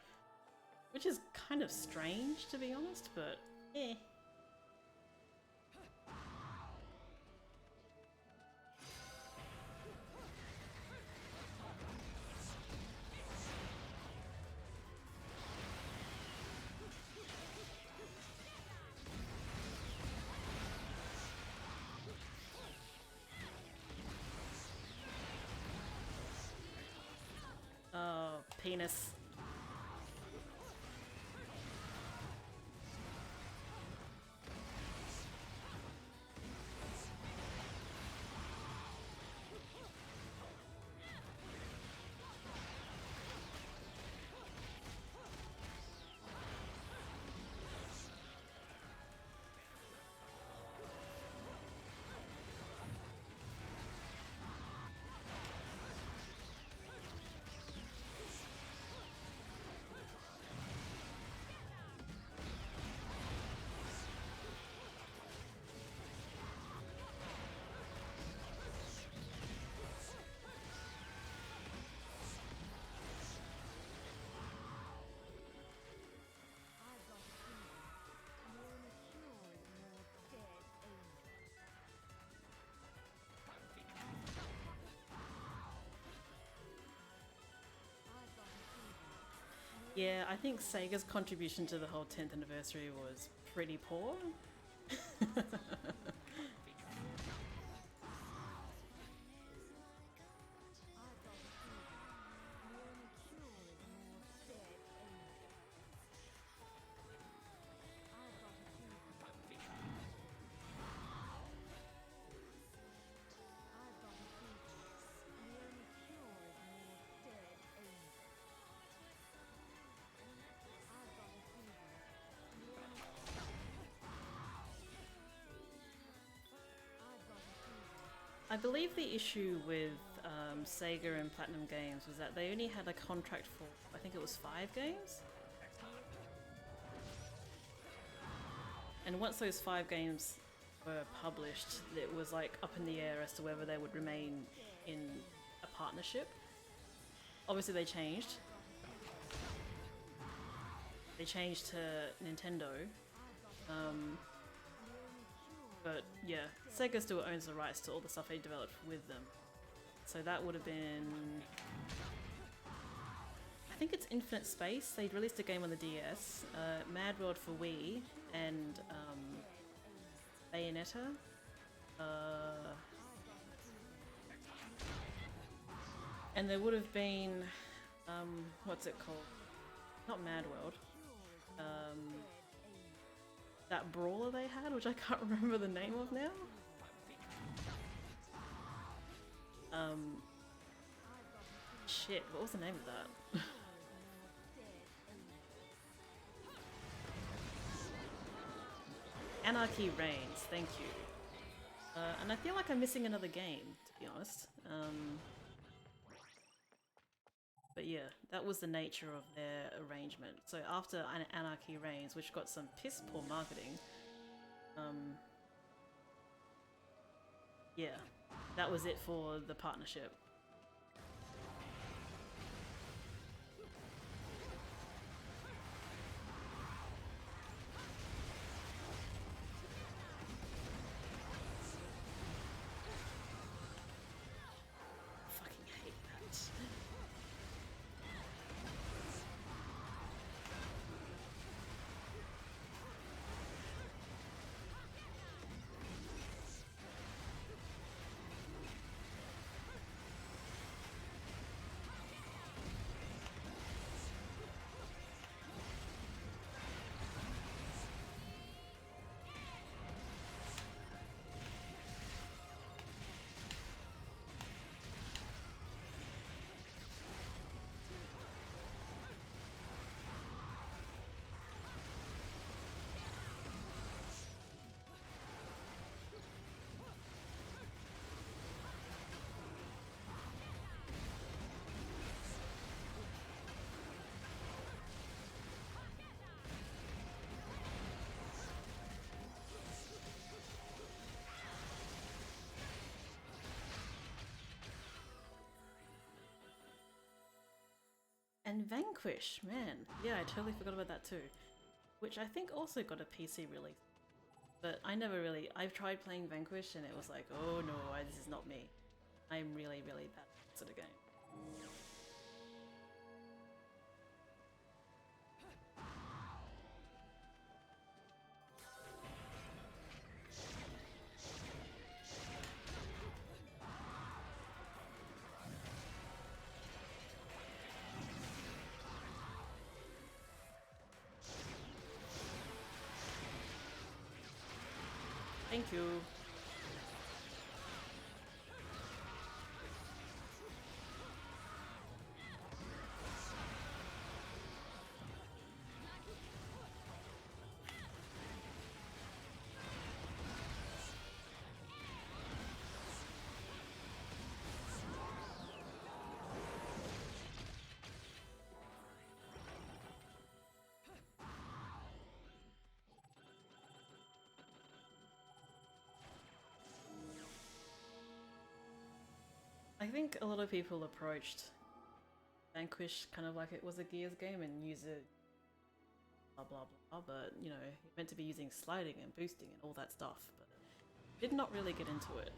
Which is kind of strange, to be honest, but eh. Oh, penis. Yeah, I think Sega's contribution to the whole 10th anniversary was pretty poor. I believe the issue with Sega and Platinum Games was that they only had a contract for, I think it was 5 games? And once those 5 games were published, it was like up in the air as to whether they would remain in a partnership. Obviously they changed. They changed to Nintendo. But yeah, Sega still owns the rights to all the stuff they developed with them. So that would have been... I think it's Infinite Space. They released a game on the DS, Mad World for Wii, and Bayonetta. And there would have been... what's it called? Not Mad World. That brawler they had, which I can't remember the name of now. Shit, what was the name of that? Anarchy Reigns, thank you. And I feel like I'm missing another game, to be honest. But yeah, that was the nature of their arrangement. So after Anarchy Reigns, which got some piss poor marketing, yeah, that was it for the partnership. And Vanquish, man. Yeah, I totally forgot about that too. Which I think also got a PC release. But I never really... I've tried playing Vanquish and it was like, oh no, this is not me. I'm really, really bad at that sort of game. Thank you. I think a lot of people approached Vanquish kind of like it was a Gears game and use it blah blah blah, but you know, you're meant to be using sliding and boosting and all that stuff, but did not really get into it.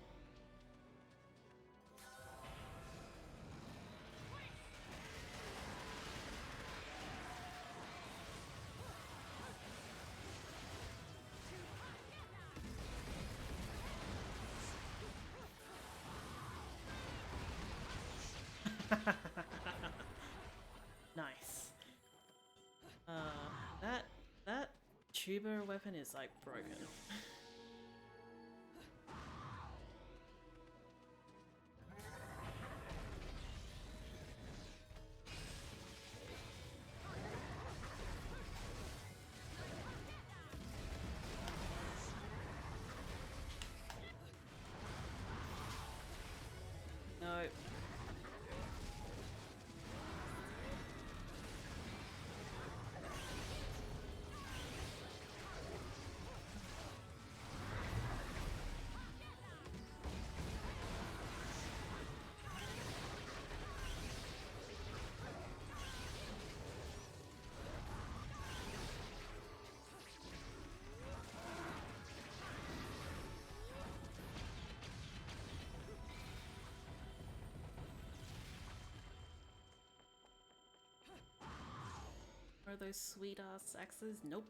Nice. That tuber weapon is like broken. No. Are those sweet ass axes? Nope.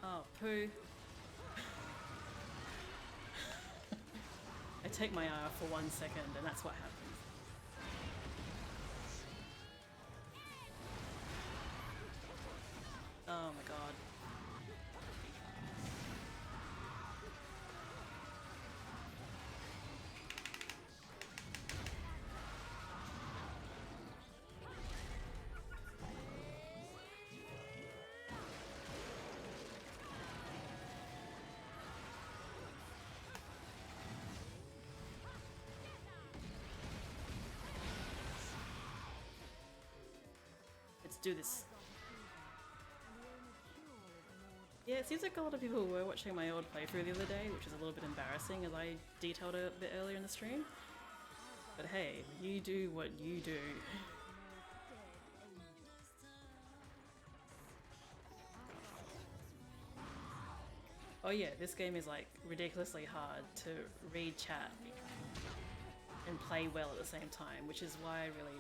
Oh, poo. I take my eye off for 1 second and that's what happens. Oh my god. Let's do this. Yeah, it seems like a lot of people were watching my old playthrough the other day, which is a little bit embarrassing as I detailed it a bit earlier in the stream. But hey, you do what you do. Oh yeah, this game is like ridiculously hard to read chat and play well at the same time, which is why I really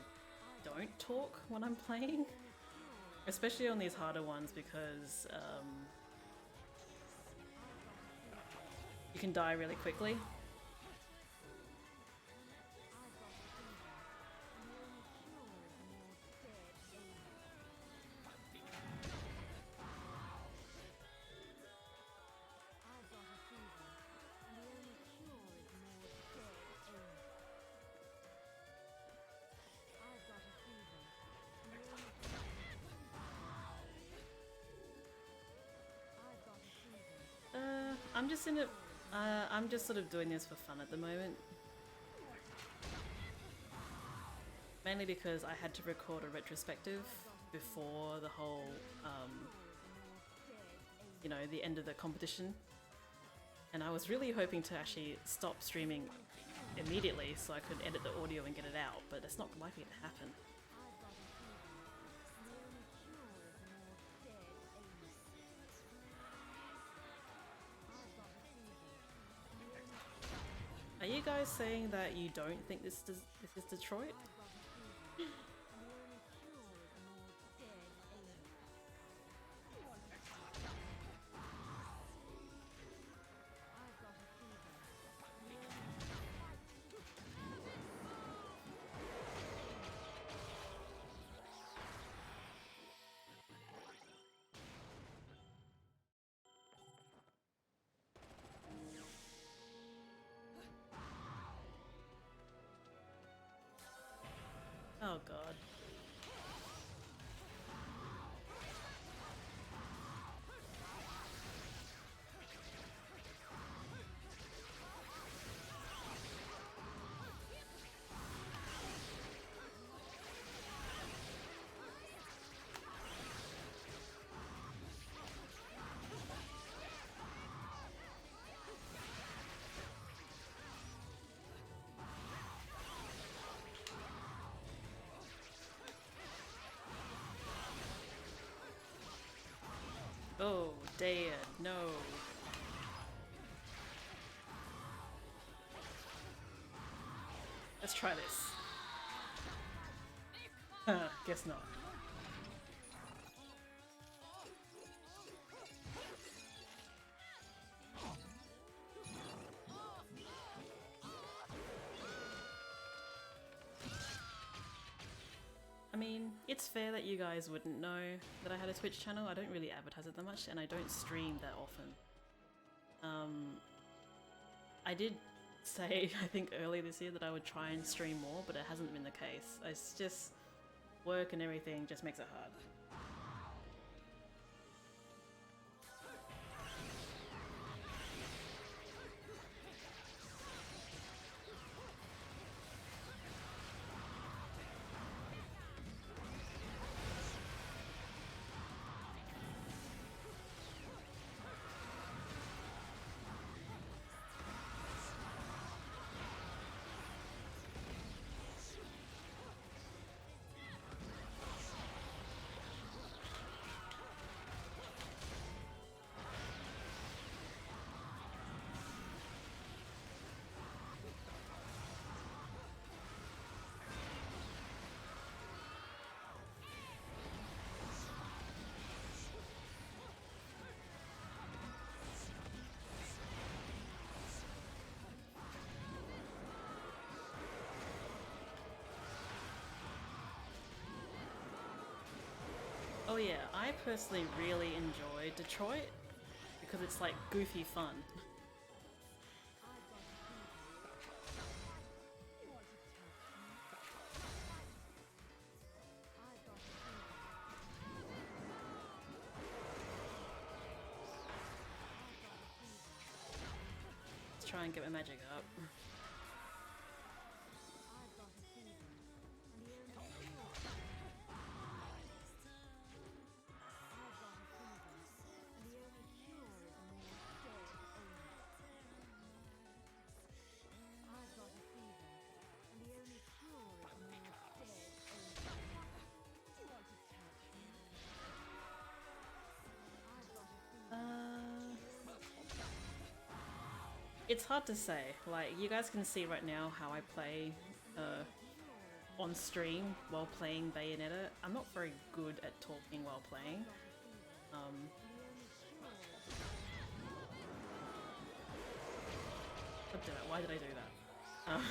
don't talk when I'm playing. Especially on these harder ones because you can die really quickly. I'm just in it. I'm just sort of doing this for fun at the moment. Mainly because I had to record a retrospective before the whole, you know, the end of the competition. And I was really hoping to actually stop streaming immediately so I could edit the audio and get it out, but it's not likely to happen. Are you guys saying that you don't think this is Detroit? Oh god. Oh, dear, no. Let's try this. Guess not. I mean, it's fair that you guys wouldn't know that I had a Twitch channel. I don't really advertise it that much, and I don't stream that often. I did say, I think earlier this year, that I would try and stream more, but it hasn't been the case. It's just work and everything just makes it hard. Oh yeah, I personally really enjoy Detroit because it's like goofy fun. Let's try and get my magic up. It's hard to say. Like, you guys can see right now how I play on stream while playing Bayonetta. I'm not very good at talking while playing. God damn it, why did I do that?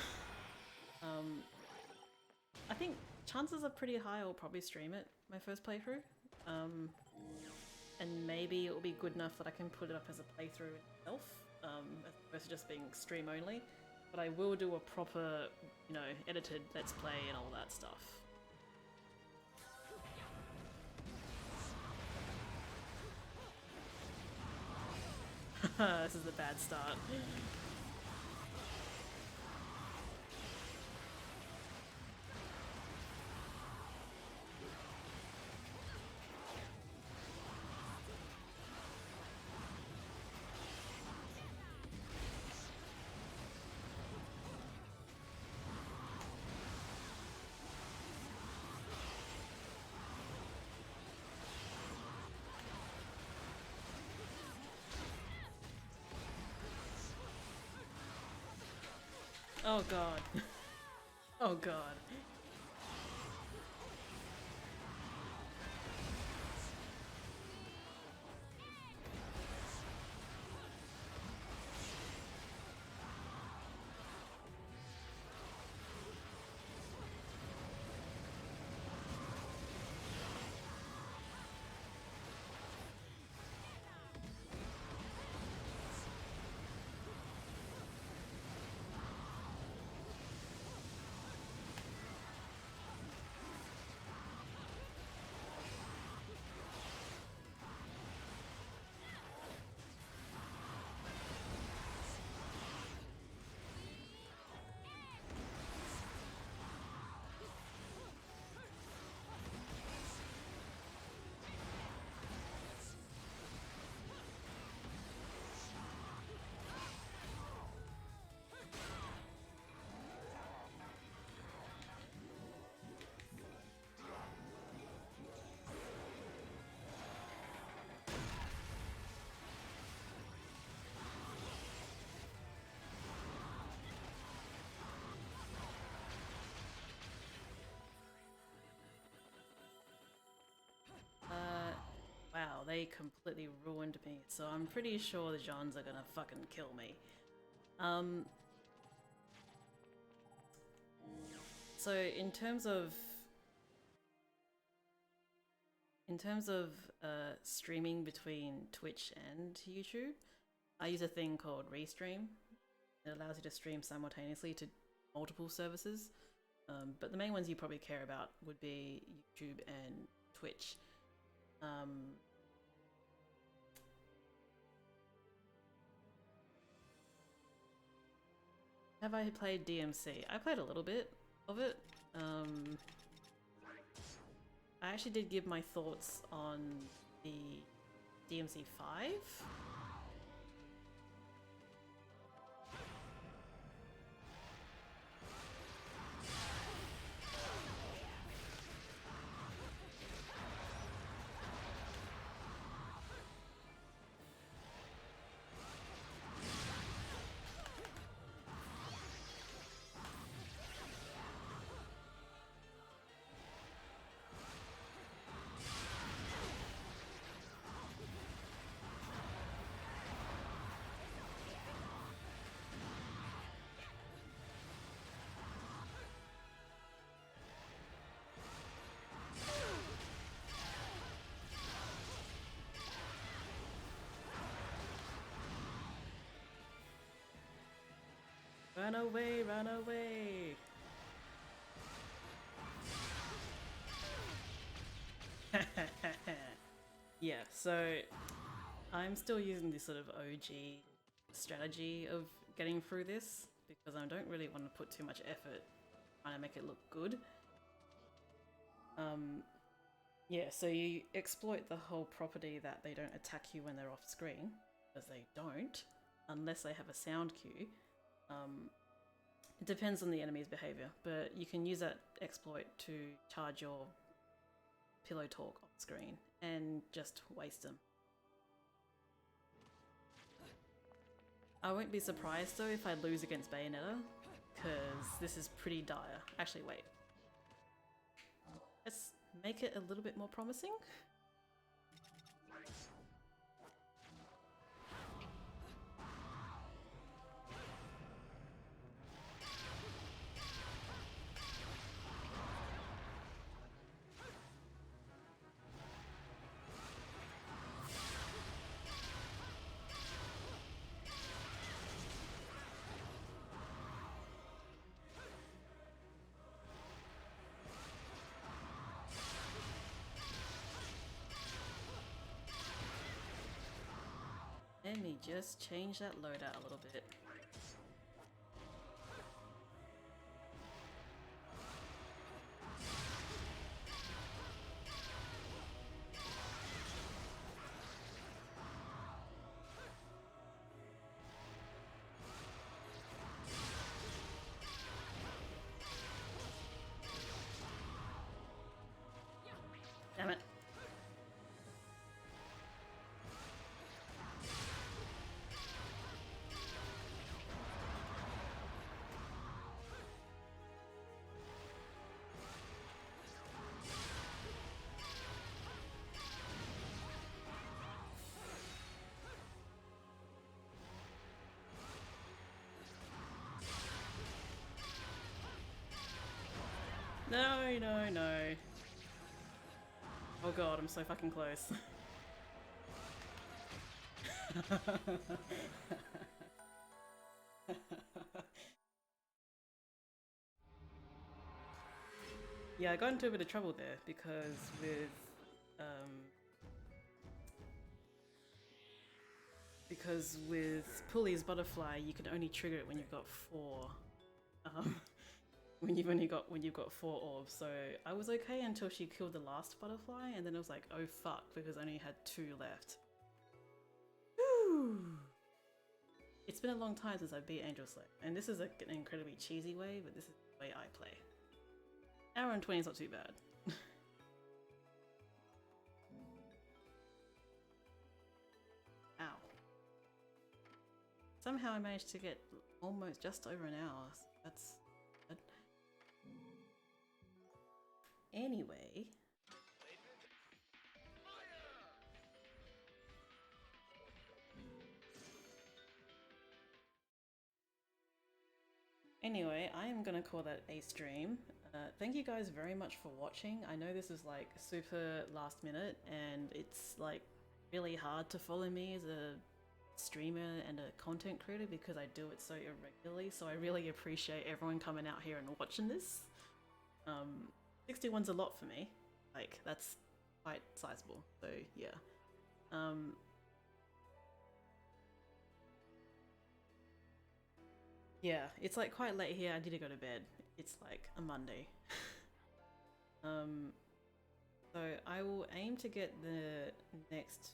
I think chances are pretty high I'll probably stream it my first playthrough. And maybe it will be good enough that I can put it up as a playthrough itself, as opposed to just being stream only. But I will do a proper, you know, edited let's play and all that stuff. This is a bad start. Oh god. Oh god. play completely ruined me, so I'm pretty sure the Johns are gonna fucking kill me. So in terms of streaming between Twitch and YouTube, I use a thing called Restream. It allows you to stream simultaneously to multiple services, but the main ones you probably care about would be YouTube and Twitch. Have I played DMC? I played a little bit of it. I actually did give my thoughts on the DMC 5. Run away, run away! Yeah, so I'm still using this sort of OG strategy of getting through this because I don't really want to put too much effort trying to make it look good. Yeah, so you exploit the whole property that they don't attack you when they're off screen, because they don't, unless they have a sound cue. It depends on the enemy's behavior, but you can use that exploit to charge your pillow talk off screen and just waste them. I won't be surprised though if I lose against Bayonetta, because this is pretty dire. Actually, wait. Let's make it a little bit more promising. Let me just change that loadout a little bit. Damn it. No, no, no. Oh god, I'm so fucking close. Yeah, I got into a bit of trouble there because with Pulley's butterfly, you can only trigger it when you've got 4. When you've got 4 orbs. So I was okay until she killed the last butterfly, and then it was like, oh fuck, because I only had 2 left. Whew. It's been a long time since I beat Angel Slayer, and this is like an incredibly cheesy way, but this is the way I play. Hour and 20 is not too bad. Ow. Somehow I managed to get almost just over an hour. So that's good. Anyway. Anyway, I am gonna call that a stream. Thank you guys very much for watching. I know this is like super last minute and it's like really hard to follow me as a streamer and a content creator because I do it so irregularly, so I really appreciate everyone coming out here and watching this. 61's a lot for me, like that's quite sizable, so yeah. Yeah, it's like quite late here. I need to go to bed. It's like a Monday. So I will aim to get the next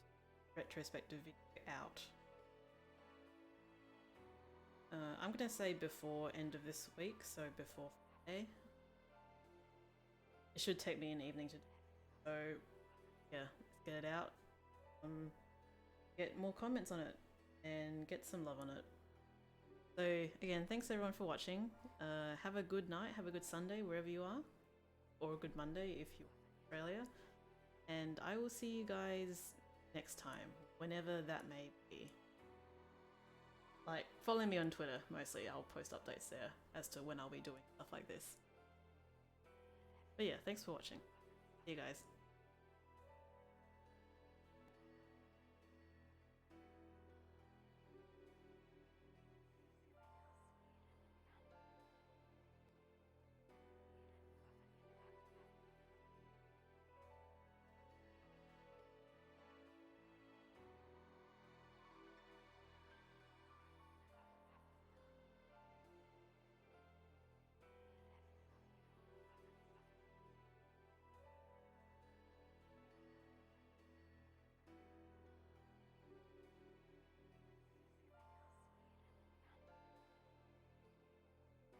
retrospective video out. I'm gonna say before end of this week, so before Friday. It should take me an evening to do. So yeah, let's get it out. Get more comments on it and get some love on it. So again, thanks everyone for watching. Have a good night, have a good Sunday wherever you are, or a good Monday if you're in Australia. And I will see you guys next time, whenever that may be. Like, follow me on Twitter mostly. I'll post updates there as to when I'll be doing stuff like this. But yeah, thanks for watching. See you guys.